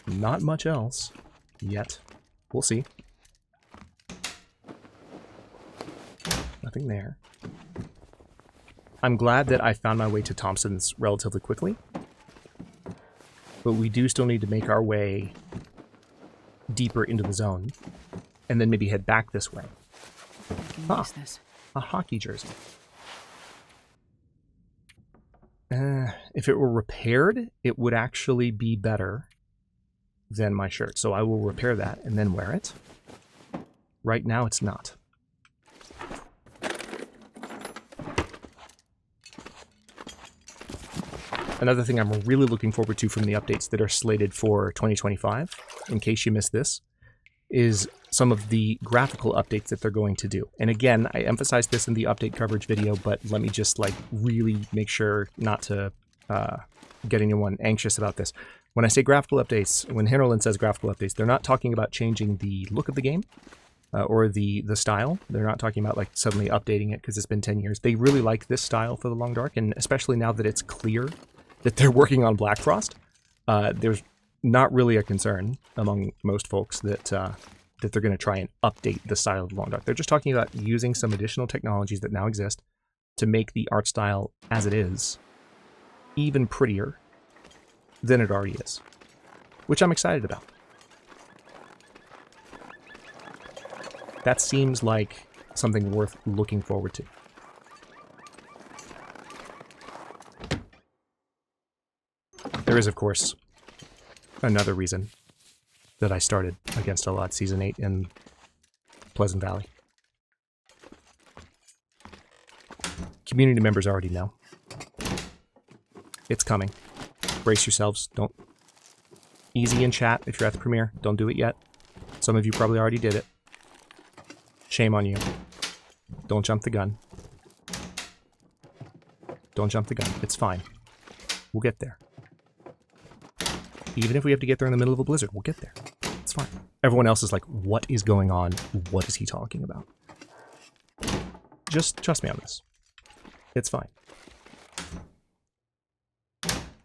not much else yet. We'll see. Nothing there. I'm glad that I found my way to Thompson's relatively quickly. But we do still need to make our way deeper into the zone. And then maybe head back this way. This. A hockey jersey. If it were repaired, it would actually be better than my shirt. So I will repair that and then wear it. Right now, it's not. Another thing I'm really looking forward to from the updates that are slated for 2025, in case you missed this, is some of the graphical updates that they're going to do. And again, I emphasized this in the update coverage video, but let me just really make sure not to get anyone anxious about this. When I say graphical updates, when Hinterland says graphical updates, they're not talking about changing the look of the game or the style. They're not talking about suddenly updating it because it's been 10 years. They really like this style for the Long Dark, and especially now that it's clear that they're working on Blackfrost, there's not really a concern among most folks that that they're going to try and update the style of the Long Dark. They're just talking about using some additional technologies that now exist to make the art style as it is even prettier than it already is, which I'm excited about. That seems like something worth looking forward to. There is, of course, another reason that I started Against All Odds Season 8 in Pleasant Valley. Community members already know. It's coming. Brace yourselves. Don't... Easy in chat if you're at the premiere. Don't do it yet. Some of you probably already did it. Shame on you. Don't jump the gun. Don't jump the gun. It's fine. We'll get there. Even if we have to get there in the middle of a blizzard, we'll get there. It's fine. Everyone else is like, what is going on? What is he talking about? Just trust me on this. It's fine.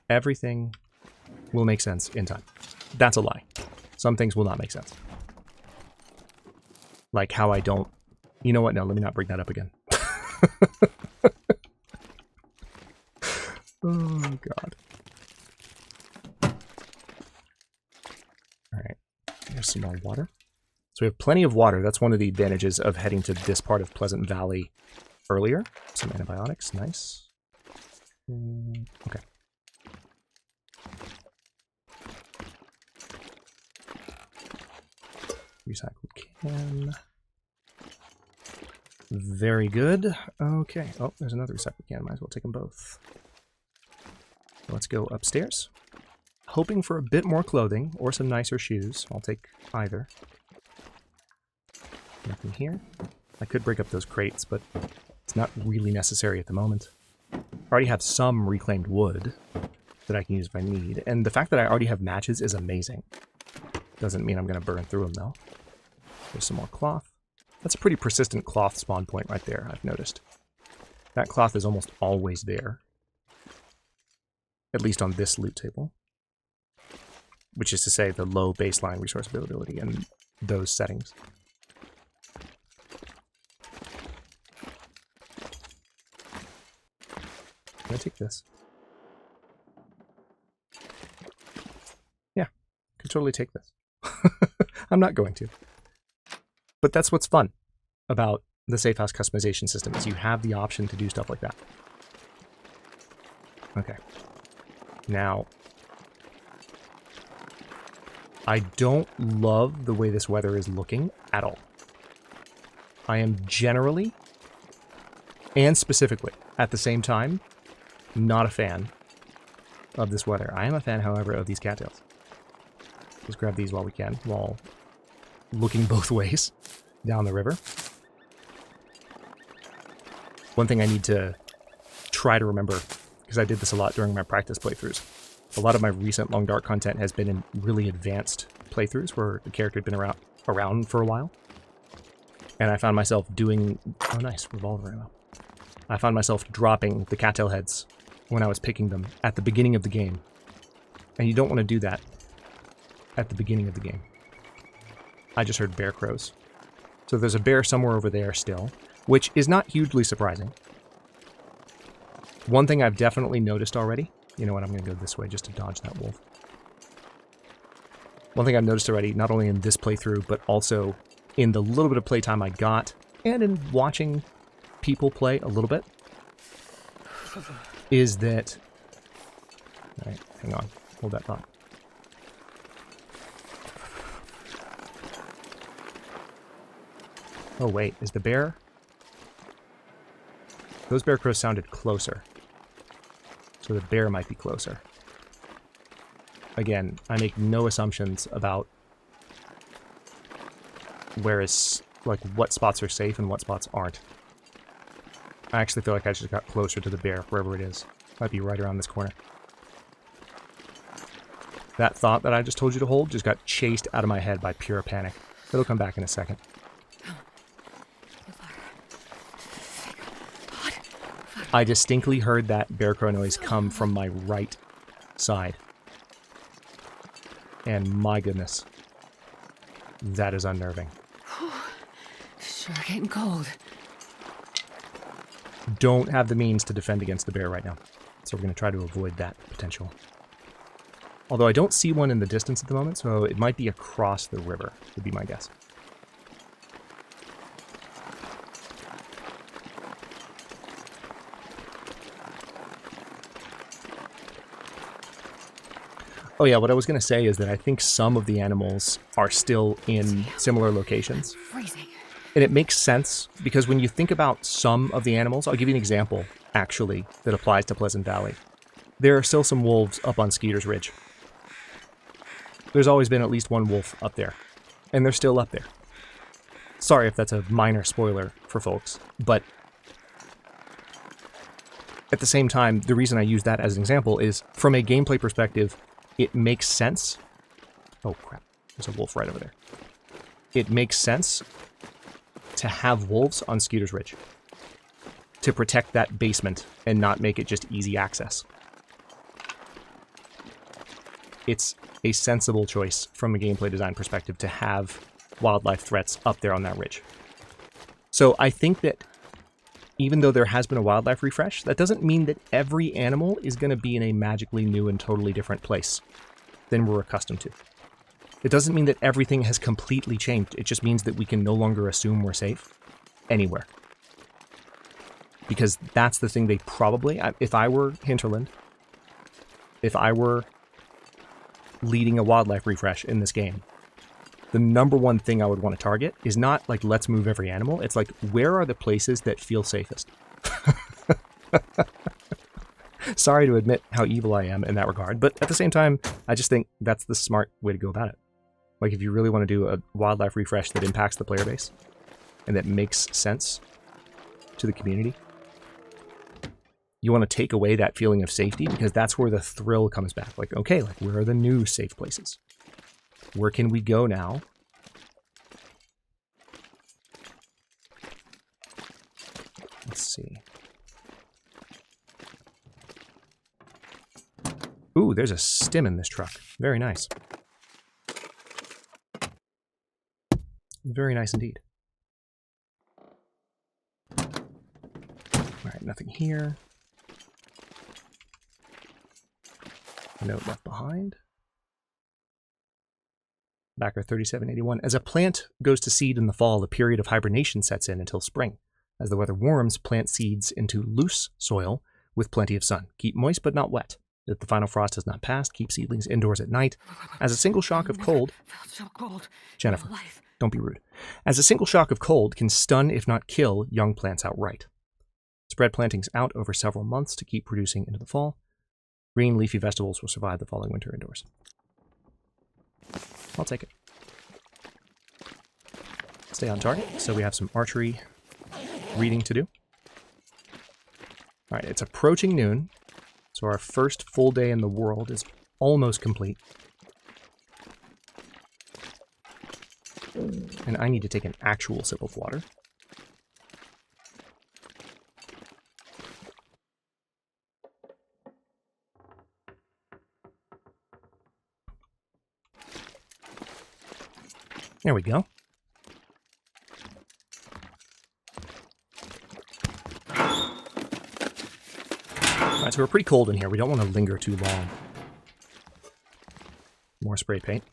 Everything will make sense in time. That's a lie. Some things will not make sense. Like how I don't... You know what? No, let me not bring that up again. Oh, God. Alright. There's some more water. So we have plenty of water. That's one of the advantages of heading to this part of Pleasant Valley earlier. Some antibiotics. Nice. Okay. Recycled can. Very good. Okay. Oh, there's another recycled can. Might as well take them both. Let's go upstairs. Hoping for a bit more clothing or some nicer shoes. I'll take either. Nothing here. I could break up those crates, but it's not really necessary at the moment. I already have some reclaimed wood that I can use if I need. And the fact that I already have matches is amazing. Doesn't mean I'm going to burn through them, though. There's some more cloth. That's a pretty persistent cloth spawn point right there, I've noticed. That cloth is almost always there. At least on this loot table. Which is to say, the low baseline resource availability and those settings. Can I take this? Yeah, could totally take this. I'm not going to. But that's what's fun about the safe house customization system, is you have the option to do stuff like that. Okay. Now, I don't love the way this weather is looking at all. I am generally, and specifically, at the same time, not a fan of this weather. I am a fan, however, of these cattails. Let's grab these while we can, while looking both ways down the river. One thing I need to try to remember, because I did this a lot during my practice playthroughs, a lot of my recent Long Dark content has been in really advanced playthroughs where the character had been around for a while. And I found myself doing... Oh, nice. Revolver ammo. I found myself dropping the cattail heads when I was picking them at the beginning of the game. And you don't want to do that at the beginning of the game. I just heard bear crows. So there's a bear somewhere over there still, which is not hugely surprising. One thing I've definitely noticed already... You know what, I'm going to go this way just to dodge that wolf. One thing I've noticed already, not only in this playthrough, but also in the little bit of playtime I got, and in watching people play a little bit, is that... Alright, hang on. Hold that thought. Oh wait, is the bear... Those bear crows sounded closer. So the bear might be closer. Again, I make no assumptions about what spots are safe and what spots aren't. I actually feel like I just got closer to the bear, wherever it is. Might be right around this corner. That thought that I just told you to hold just got chased out of my head by pure panic. It'll come back in a second. I distinctly heard that bear crow noise come from my right side. And my goodness, that is unnerving. Sure getting cold. Don't have the means to defend against the bear right now. So we're going to try to avoid that potential. Although I don't see one in the distance at the moment, so it might be across the river, would be my guess. Oh yeah, what I was going to say is that I think some of the animals are still in similar locations. Freezing. And it makes sense, because when you think about some of the animals, I'll give you an example, actually, that applies to Pleasant Valley. There are still some wolves up on Skeeter's Ridge. There's always been at least one wolf up there, and they're still up there. Sorry if that's a minor spoiler for folks, but at the same time, the reason I use that as an example is, from a gameplay perspective, it makes sense. Oh crap, there's a wolf right over there. It makes sense to have wolves on Skeeter's Ridge to protect that basement and not make it just easy access. It's a sensible choice from a gameplay design perspective to have wildlife threats up there on that ridge. So I think that even though there has been a wildlife refresh, that doesn't mean that every animal is going to be in a magically new and totally different place than we're accustomed to. It doesn't mean that everything has completely changed. It just means that we can no longer assume we're safe anywhere. Because that's the thing they probably... If I were Hinterland, if I were leading a wildlife refresh in this game, the number one thing I would want to target is not like, let's move every animal. It's like, where are the places that feel safest? Sorry to admit how evil I am in that regard, but at the same time, I just think that's the smart way to go about it. Like, if you really want to do a wildlife refresh that impacts the player base and that makes sense to the community, you want to take away that feeling of safety, because that's where the thrill comes back. Like, okay, like, where are the new safe places? Where can we go now? Let's see. Ooh, there's a stem in this truck. Very nice. Very nice indeed. Alright, nothing here. Note left behind. Backer 3781. As a plant goes to seed in the fall, a period of hibernation sets in until spring. As the weather warms, plant seeds into loose soil with plenty of sun. Keep moist but not wet. If the final frost has not passed, keep seedlings indoors at night. As a single shock of cold... Felt so cold. Jennifer, don't be rude. As a single shock of cold can stun, if not kill, young plants outright. Spread plantings out over several months to keep producing into the fall. Green leafy vegetables will survive the following winter indoors. I'll take it. Stay on target, so we have some archery reading to do. Alright, it's approaching noon, so our first full day in the world is almost complete. And I need to take an actual sip of water. There we go. Alright, so we're pretty cold in here. We don't want to linger too long. More spray paint.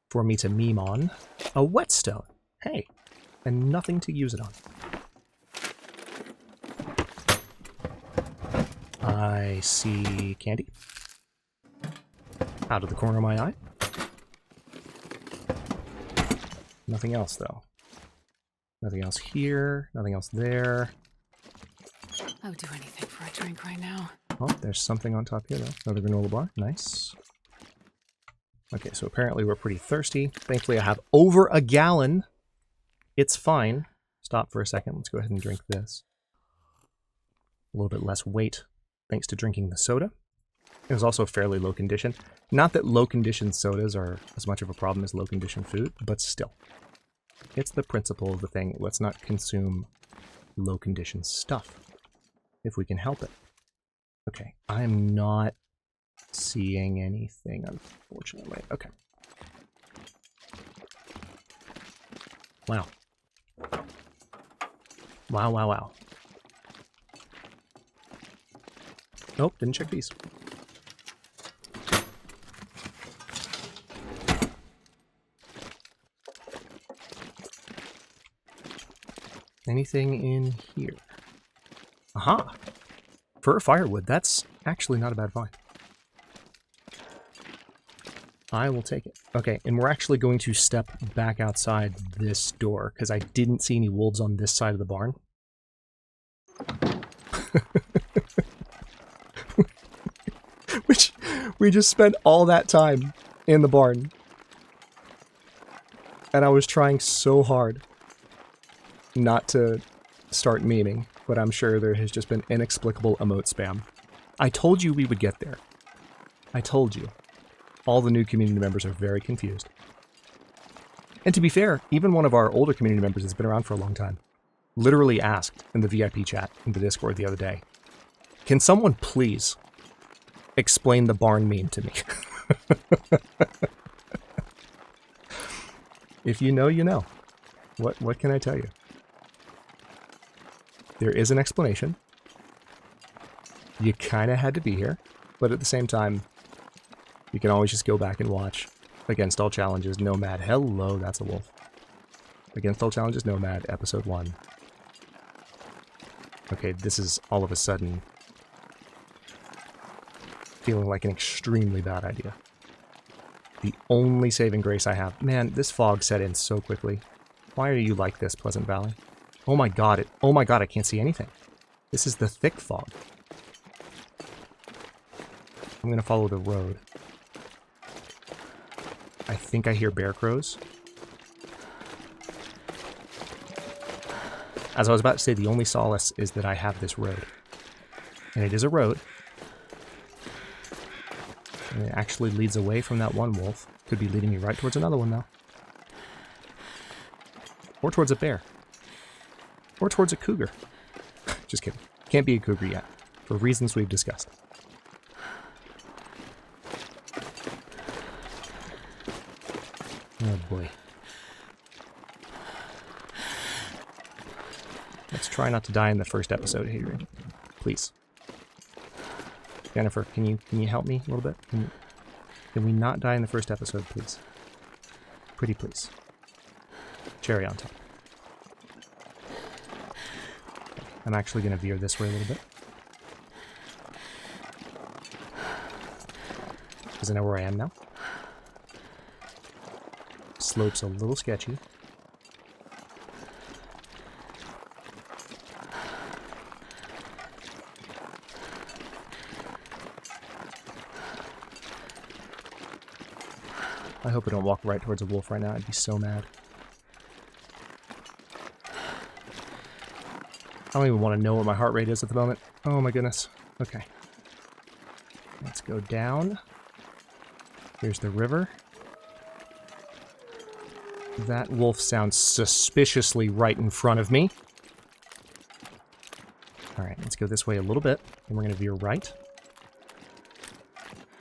For me to meme on. A whetstone. Hey. And nothing to use it on. I see candy. Out of the corner of my eye. Nothing else, though. Nothing else here. Nothing else there. I would do anything for a drink right now. Oh, there's something on top here, though. Another granola bar. Nice. Okay, so apparently we're pretty thirsty. Thankfully, I have over a gallon. It's fine. Stop for a second. Let's go ahead and drink this. A little bit less weight, thanks to drinking the soda. It was also fairly low condition. Not that low condition sodas are as much of a problem as low condition food, but still. It's the principle of the thing. Let's not consume low condition stuff if we can help it. Okay, I'm not seeing anything, unfortunately. Okay. Wow. Wow, wow, wow. Nope, didn't check these. Anything in here? Aha! For firewood, that's actually not a bad find. I will take it. Okay, and we're actually going to step back outside this door, because I didn't see any wolves on this side of the barn. Which, we just spent all that time in the barn. And I was trying so hard not to start memeing, but I'm sure there has just been inexplicable emote spam. I told you we would get there. I told you. All the new community members are very confused. And to be fair, even one of our older community members has been around for a long time. Literally asked in the VIP chat in the Discord the other day, can someone please explain the barn meme to me? If you know, you know. What can I tell you? There is an explanation. You kind of had to be here, but at the same time, you can always just go back and watch Against All Challenges Nomad. Hello, that's a wolf. Against All Challenges Nomad, Episode 1. Okay, this is all of a sudden feeling like an extremely bad idea. The only saving grace I have... Man, this fog set in so quickly. Why are you like this, Pleasant Valley? Oh my god, I can't see anything. This is the thick fog. I'm gonna follow the road. I think I hear bear crows. As I was about to say, the only solace is that I have this road. And it is a road. And it actually leads away from that one wolf. Could be leading me right towards another one, though. Or towards a bear. Or towards a cougar. Just kidding. Can't be a cougar yet, for reasons we've discussed. Oh boy. Let's try not to die in the first episode, Hadrian. Please. Jennifer, can you help me a little bit? Can we not die in the first episode, please? Pretty please. Cherry on top. I'm actually going to veer this way a little bit. Because I know where I am now. Slope's a little sketchy. I hope I don't walk right towards a wolf right now. I'd be so mad. I don't even want to know what my heart rate is at the moment. Oh my goodness. Okay. Let's go down. Here's the river. That wolf sounds suspiciously right in front of me. Alright, let's go this way a little bit. And we're going to veer right.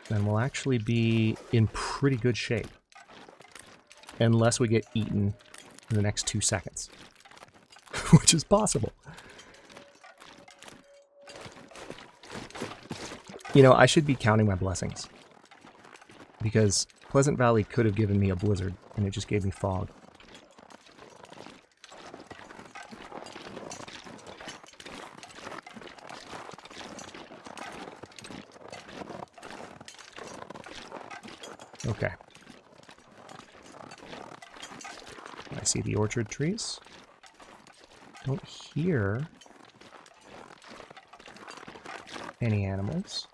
Then we'll actually be in pretty good shape. Unless we get eaten in the next 2 seconds. Which is possible. You know, I should be counting my blessings. Because Pleasant Valley could have given me a blizzard, and it just gave me fog. Okay. I see the orchard trees. Don't hear any animals.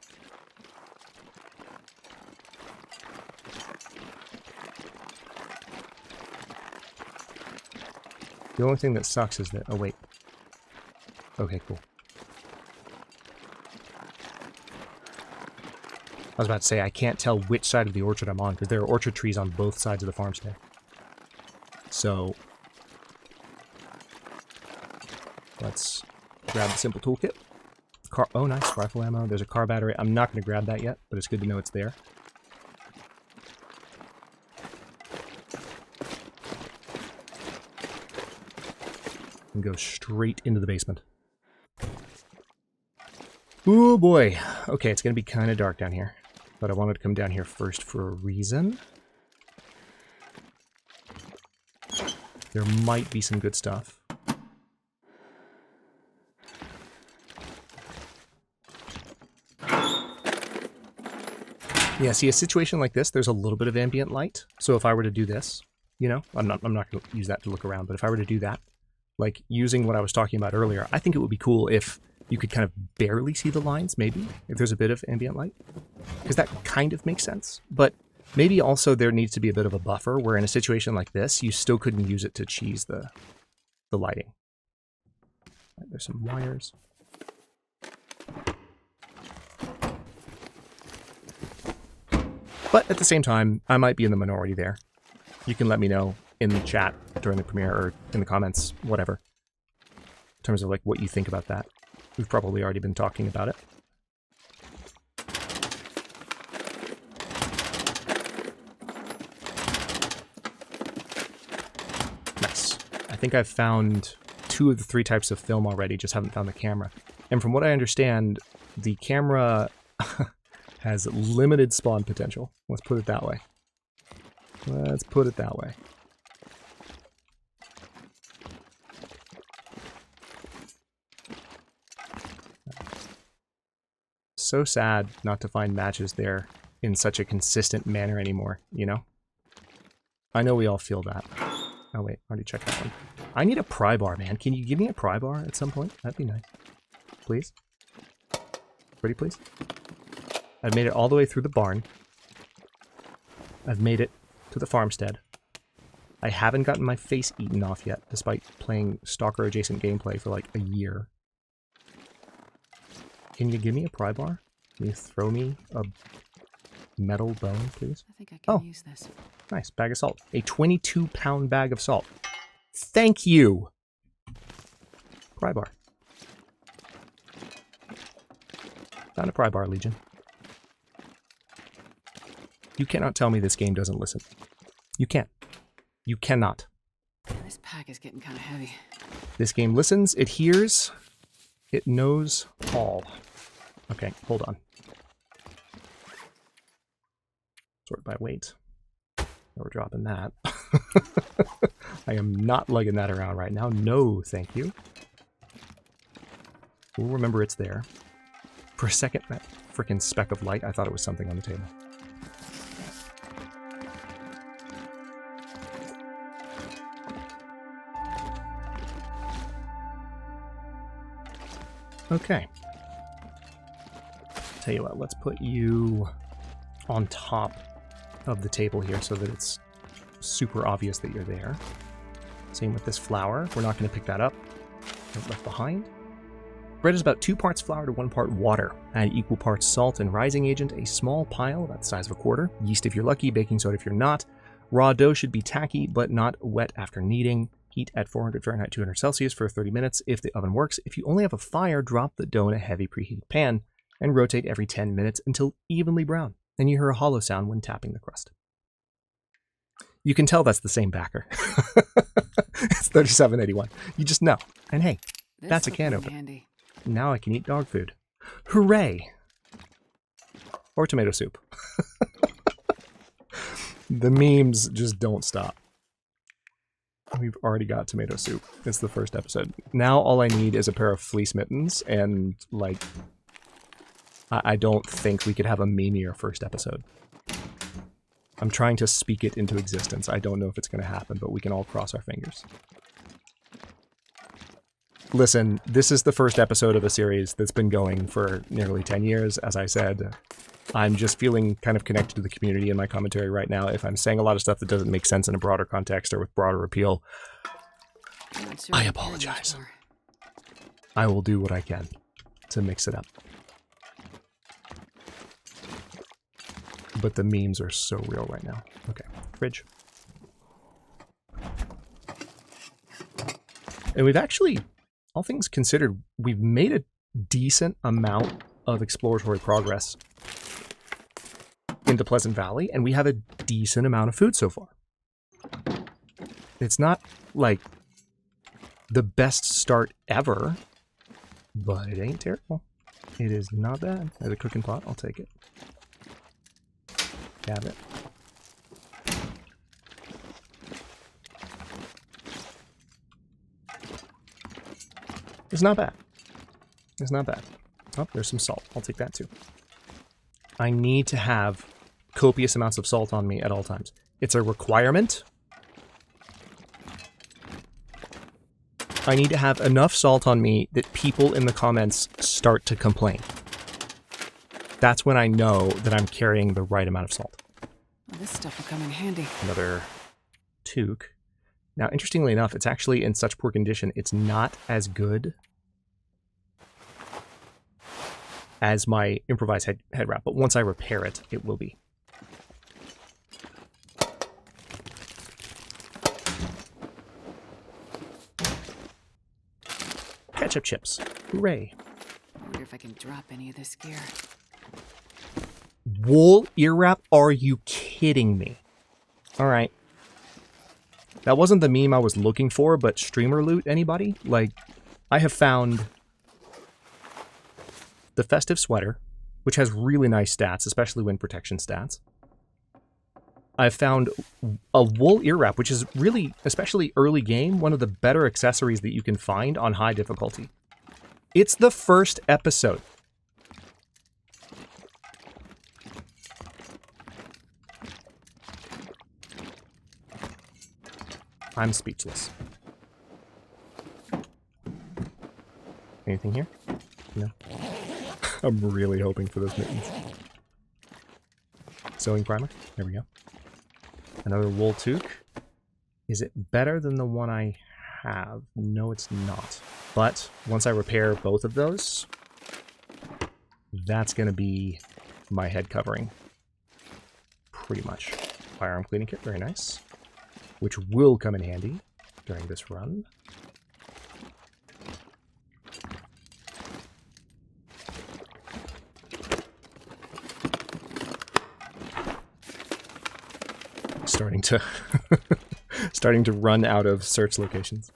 The only thing that sucks is that... Oh, wait. Okay, cool. I was about to say, I can't tell which side of the orchard I'm on, because there are orchard trees on both sides of the farmstead. So... let's grab the simple toolkit. Oh, nice. Rifle ammo. There's a car battery. I'm not going to grab that yet, but it's good to know it's there. And go straight into the basement. Oh boy. Okay, it's going to be kind of dark down here. But I wanted to come down here first for a reason. There might be some good stuff. Yeah, see, a situation like this, there's a little bit of ambient light. So if I were to do this, you know, I'm not going to use that to look around, but if I were to do that, like using what I was talking about earlier, I think it would be cool if you could kind of barely see the lines, maybe, if there's a bit of ambient light. Because that kind of makes sense. But maybe also there needs to be a bit of a buffer where in a situation like this, you still couldn't use it to cheese the lighting. Right, there's some wires. But at the same time, I might be in the minority there. You can let me know in the chat during the premiere or in the comments, whatever. In terms of like what you think about that. We've probably already been talking about it. Nice. I think I've found 2 of the 3 types of film already, just haven't found the camera. And from what I understand, the camera has limited spawn potential. Let's put it that way. Let's put it that way. So sad not to find matches there in such a consistent manner anymore, you know? I know we all feel that. Oh wait, already checked that one. I need a pry bar, man. Can you give me a pry bar at some point? That'd be nice. Please? Pretty please? I've made it all the way through the barn. I've made it to the farmstead. I haven't gotten my face eaten off yet, despite playing stalker-adjacent gameplay for like a year. Can you give me a pry bar? Can you throw me a Metal bone, please. I think I can Oh. use this. Nice. Bag of salt. A 22-pound bag of salt. Thank you! Pry bar. Found a pry bar, Legion. You cannot tell me this game doesn't listen. You can't. You cannot. This pack is getting kind of heavy. This game listens, it hears, it knows all. Okay, hold on. Sort by weight. We're dropping that. I am not lugging that around right now. No, thank you. We'll remember it's there. For a second, that frickin' speck of light, I thought it was something on the table. Okay. Tell you what, let's put you on top of the table here so that it's super obvious that you're there. Same with this flour. We're not going to pick that up. It's left behind. Bread is about 2 parts flour to 1 part water. Add equal parts salt and rising agent, a small pile about the size of a quarter. Yeast if you're lucky, baking soda if you're not. Raw dough should be tacky but not wet after kneading. Heat at 400 Fahrenheit, 200 Celsius for 30 minutes if the oven works. If you only have a fire, drop the dough in a heavy preheated pan and rotate every 10 minutes until evenly brown. Then you hear a hollow sound when tapping the crust. You can tell that's the same backer. It's 37.81. You just know. And hey, that's a can opener. Handy. Now I can eat dog food. Hooray! Or tomato soup. The memes just don't stop. We've already got tomato soup. It's the first episode. Now all I need is a pair of fleece mittens, and, like, I don't think we could have a memeier first episode. I'm trying to speak it into existence. I don't know if it's going to happen, but we can all cross our fingers. Listen, this is the first episode of a series that's been going for nearly 10 years. As I said, I'm just feeling kind of connected to the community in my commentary right now. If I'm saying a lot of stuff that doesn't make sense in a broader context or with broader appeal, I apologize. I will do what I can to mix it up. But the memes are so real right now. Okay, fridge. And we've actually, all things considered, we've made a decent amount of exploratory progress into Pleasant Valley, and we have a decent amount of food so far. It's not, like, the best start ever, but it ain't terrible. It is not bad. There's a cooking pot. I'll take it. Cabinet. It's not bad. It's not bad. Oh, there's some salt. I'll take that too. I need to have copious amounts of salt on me at all times. It's a requirement. I need to have enough salt on me that people in the comments start to complain. That's when I know that I'm carrying the right amount of salt. Well, this stuff will come in handy. Another toque. Now, interestingly enough, it's actually in such poor condition, it's not as good as my improvised head wrap, but once I repair it, it will be. Ketchup chips. Hooray. I wonder if I can drop any of this gear. Wool ear wrap? Are you kidding me? Alright. That wasn't the meme I was looking for, but streamer loot, anybody? Like, I have found the festive sweater, which has really nice stats, especially wind protection stats. I've found a wool ear wrap, which is really, especially early game, one of the better accessories that you can find on high difficulty. It's the first episode. I'm speechless. Anything here? No. I'm really hoping for those mittens. Sewing primer. There we go. Another wool toque. Is it better than the one I have? No, it's not. But once I repair both of those, that's going to be my head covering. pretty much. Firearm cleaning kit, very nice. Which will come in handy during this run. Starting to starting to run out of search locations.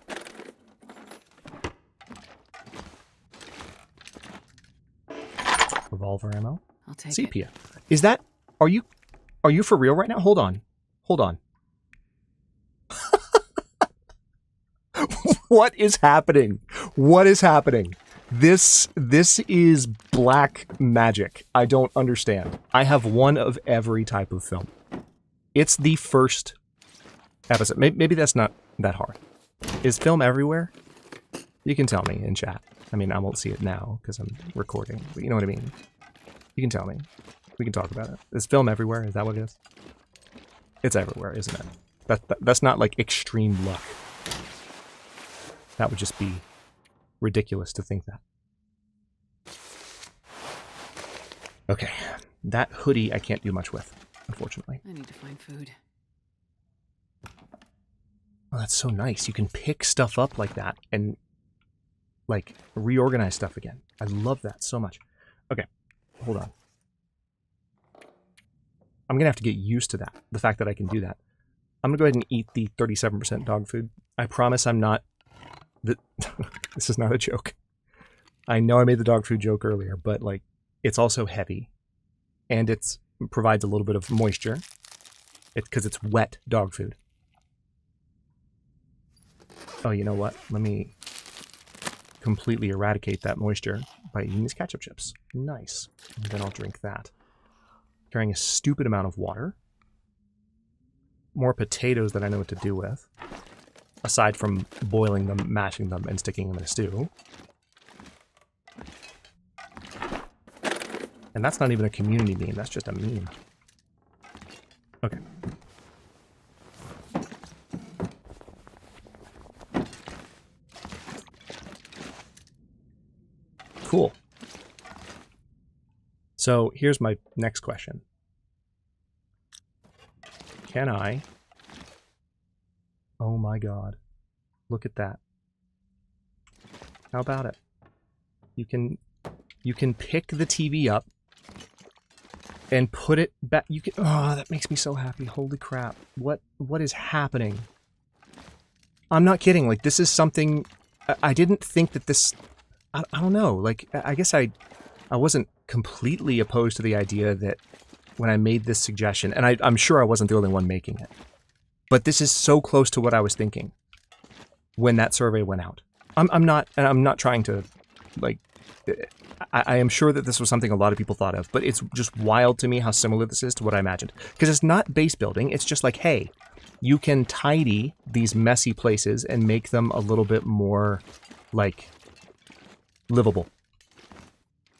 Revolver ammo. I'll take Sepia. it. Is that... Are you for real right now? Hold on. Hold on. What is happening? What is happening? This is black magic. I don't understand. I have one of every type of film. It's the first episode. Maybe that's not that hard. Is film everywhere? You can tell me in chat. I mean, I won't see it now because I'm recording, but you know what I mean. You can tell me. We can talk about it. Is film everywhere? Is that what it is? It's everywhere, isn't it? That's not like extreme luck. That would just be ridiculous to think that. Okay, that hoodie I can't do much with, unfortunately. I need to find food. Oh, that's so nice. You can pick stuff up like that and, like, reorganize stuff again. I love that so much. Okay, hold on. I'm going to have to get used to that, the fact that I can do that. I'm going to go ahead and eat the 37% dog food. I promise I'm not... This is not a joke. I know I made the dog food joke earlier, but, like, it's also heavy. And it provides a little bit of moisture. Because it's wet dog food. Oh, you know what? Let me completely eradicate that moisture by eating these ketchup chips. Nice. And then I'll drink that. Carrying a stupid amount of water. More potatoes that I know what to do with. Aside from boiling them, mashing them, and sticking them in a stew. And that's not even a community meme, that's just a meme. Okay. Cool. So here's my next question. Can I... Oh my god. Look at that. How about it? You can pick the TV up and put it back. You can... Oh, that makes me so happy. Holy crap. What is happening? I'm not kidding. Like, this is something... I didn't think that this... I don't know. Like, I guess I wasn't completely opposed to the idea that when I made this suggestion, and I'm sure I wasn't the only one making it, but this is so close to what I was thinking when that survey went out. I'm not trying to, like, I am sure that this was something a lot of people thought of, but it's just wild to me how similar this is to what I imagined. Because it's not base building, it's just like, hey, you can tidy these messy places and make them a little bit more, like, livable.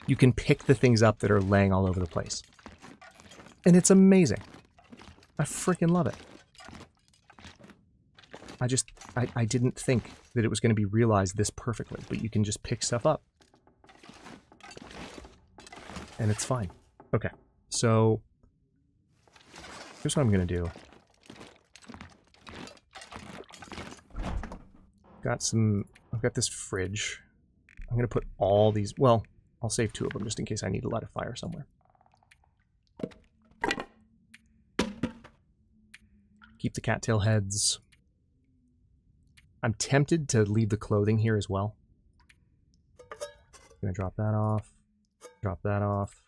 You can pick the things up that are laying all over the place. And it's amazing. I freaking love it. I didn't think that it was going to be realized this perfectly, but you can just pick stuff up. And it's fine. Okay, so here's what I'm going to do. I've got this fridge. I'm going to put all these, well, I'll save 2 of them just in case I need to light a fire somewhere. Keep the cattail heads. I'm tempted to leave the clothing here as well. I'm going to drop that off. Drop that off.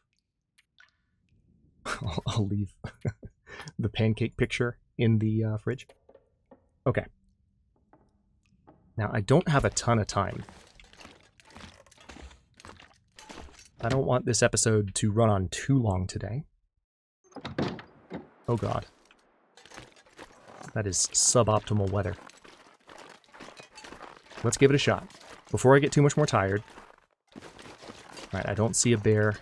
I'll leave the pancake picture in the fridge. Okay. Now, I don't have a ton of time. I don't want this episode to run on too long today. Oh god. That is suboptimal weather. Let's give it a shot. Before I get too much more tired. Alright, I don't see a bear.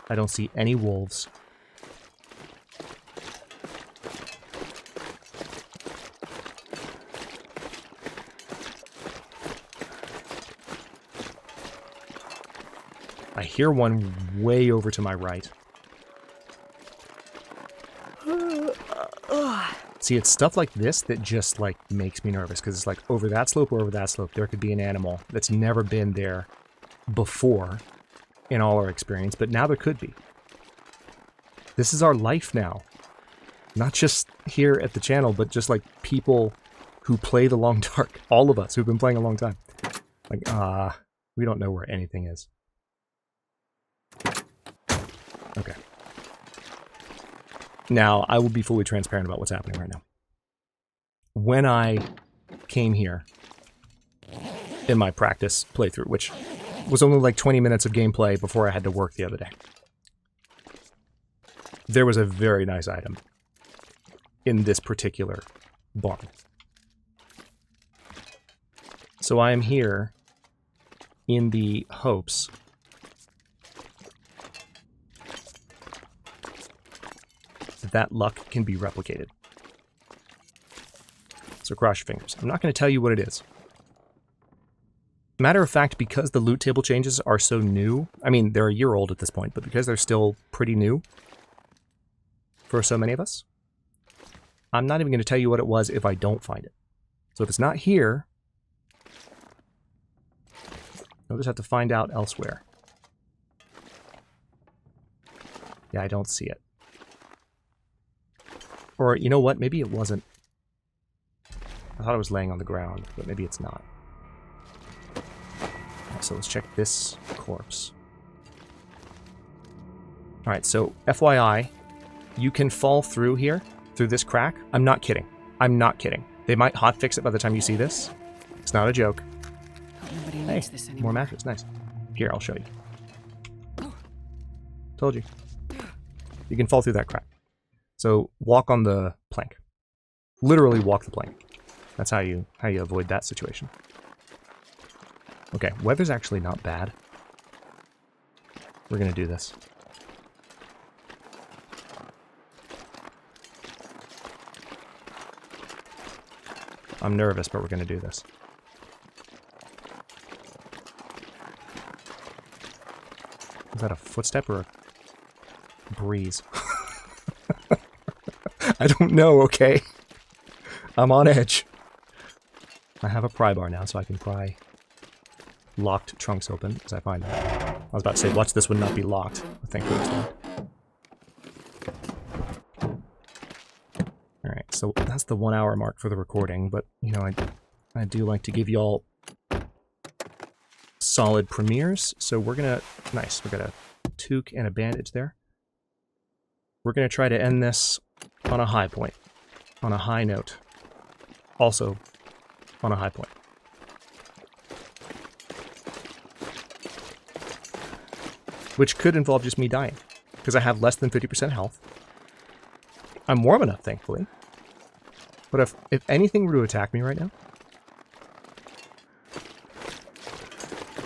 I don't see any wolves. I hear one way over to my right. See, it's stuff like this that just, like, makes me nervous. Because it's like, over that slope or over that slope, there could be an animal that's never been there before in all our experience. But now there could be. This is our life now. Not just here at the channel, but just, like, people who play the Long Dark. All of us who've been playing a long time. Like, we don't know where anything is. Okay. Now, I will be fully transparent about what's happening right now. When I came here in my practice playthrough, which was only like 20 minutes of gameplay before I had to work the other day, there was a very nice item in this particular barn. So I am here in the hopes that luck can be replicated. So cross your fingers. I'm not going to tell you what it is. Matter of fact, because the loot table changes are so new, I mean, they're a year old at this point, but because they're still pretty new for so many of us, I'm not even going to tell you what it was if I don't find it. So if it's not here, I'll just have to find out elsewhere. Yeah, I don't see it. Or, you know what? Maybe it wasn't. I thought it was laying on the ground, but maybe it's not. Right, so let's check this corpse. Alright, so FYI, you can fall through here, through this crack. I'm not kidding. I'm not kidding. They might hotfix it by the time you see this. It's not a joke. Hey, more matches. Nice. Here, I'll show you. Told you. You can fall through that crack. So walk on the plank. Literally walk the plank. That's how you avoid that situation. Okay, weather's actually not bad. We're gonna do this. I'm nervous, but we're gonna do this. Is that a footstep or a breeze? I don't know, okay? I'm on edge. I have a pry bar now, so I can pry locked trunks open as I find them. I was about to say, watch this one not be locked. I think it's locked. Alright, so that's the 1 hour mark for the recording, but, you know, I do like to give y'all solid premieres, so we're gonna... Nice, we got a toque and a bandage there. We're gonna try to end this on a high point, on a high note. Also, on a high point. Which could involve just me dying, because I have less than 50% health. I'm warm enough, thankfully. But if anything were to attack me right now,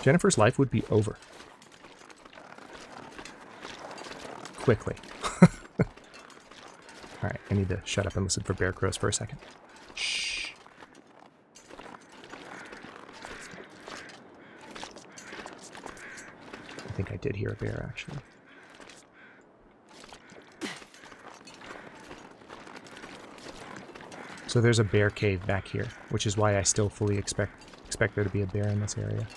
Jennifer's life would be over. Quickly. Alright, I need to shut up and listen for bear crows for a second. Shh. I think I did hear a bear, actually. So there's a bear cave back here, which is why I still fully expect there to be a bear in this area.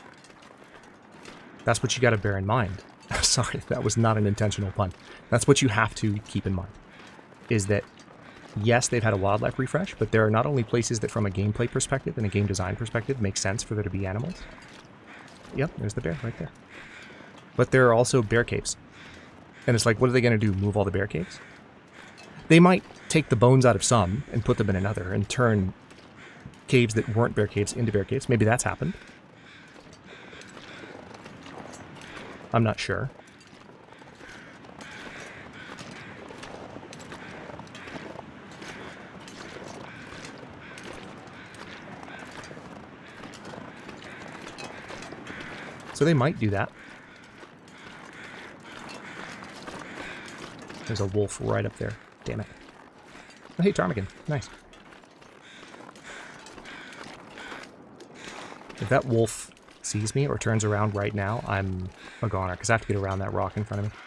That's what you gotta bear in mind. Sorry, that was not an intentional pun. That's what you have to keep in mind. Is that, yes, they've had a wildlife refresh, but there are not only places that from a gameplay perspective and a game design perspective make sense for there to be animals. Yep, there's the bear right there. But there are also bear caves. And it's like, what are they going to do, move all the bear caves? They might take the bones out of some and put them in another and turn caves that weren't bear caves into bear caves. Maybe that's happened. I'm not sure. So they might do that. There's a wolf right up there. Damn it. Oh, hey, ptarmigan. Nice. If that wolf sees me or turns around right now, I'm a goner, because I have to get around that rock in front of me.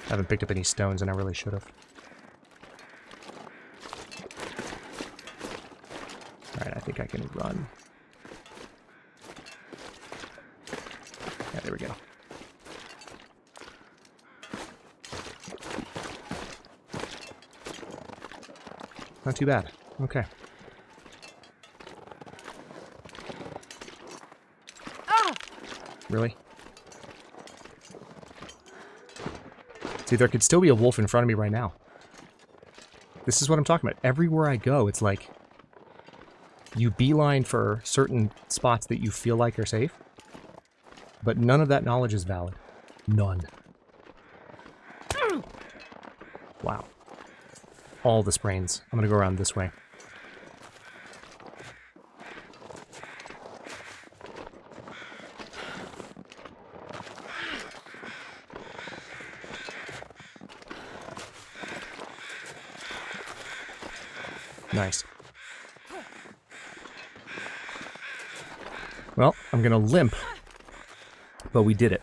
I haven't picked up any stones, and I really should have. Alright, I think I can run. Yeah, there we go. Not too bad. Okay. Really? See, there could still be a wolf in front of me right now. This is what I'm talking about. Everywhere I go, it's like you beeline for certain spots that you feel like are safe, but none of that knowledge is valid. None. Wow. All the sprains. I'm going to go around this way. Nice. Well, I'm going to limp, but we did it.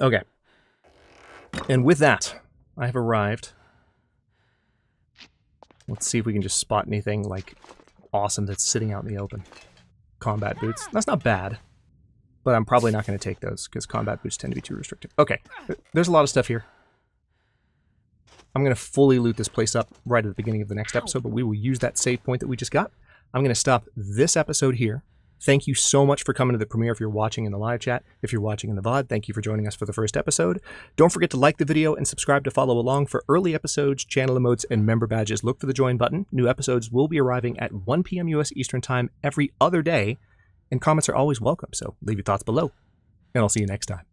Okay. And with that, I have arrived. Let's see if we can just spot anything, like, awesome that's sitting out in the open. Combat boots. That's not bad, but I'm probably not going to take those, because combat boots tend to be too restrictive. Okay, there's a lot of stuff here. I'm going to fully loot this place up right at the beginning of the next episode, but we will use that save point that we just got. I'm going to stop this episode here. Thank you so much for coming to the premiere if you're watching in the live chat. If you're watching in the VOD, thank you for joining us for the first episode. Don't forget to like the video and subscribe to follow along for early episodes, channel emotes, and member badges. Look for the join button. New episodes will be arriving at 1 p.m. US Eastern Time every other day, and comments are always welcome, so leave your thoughts below, and I'll see you next time.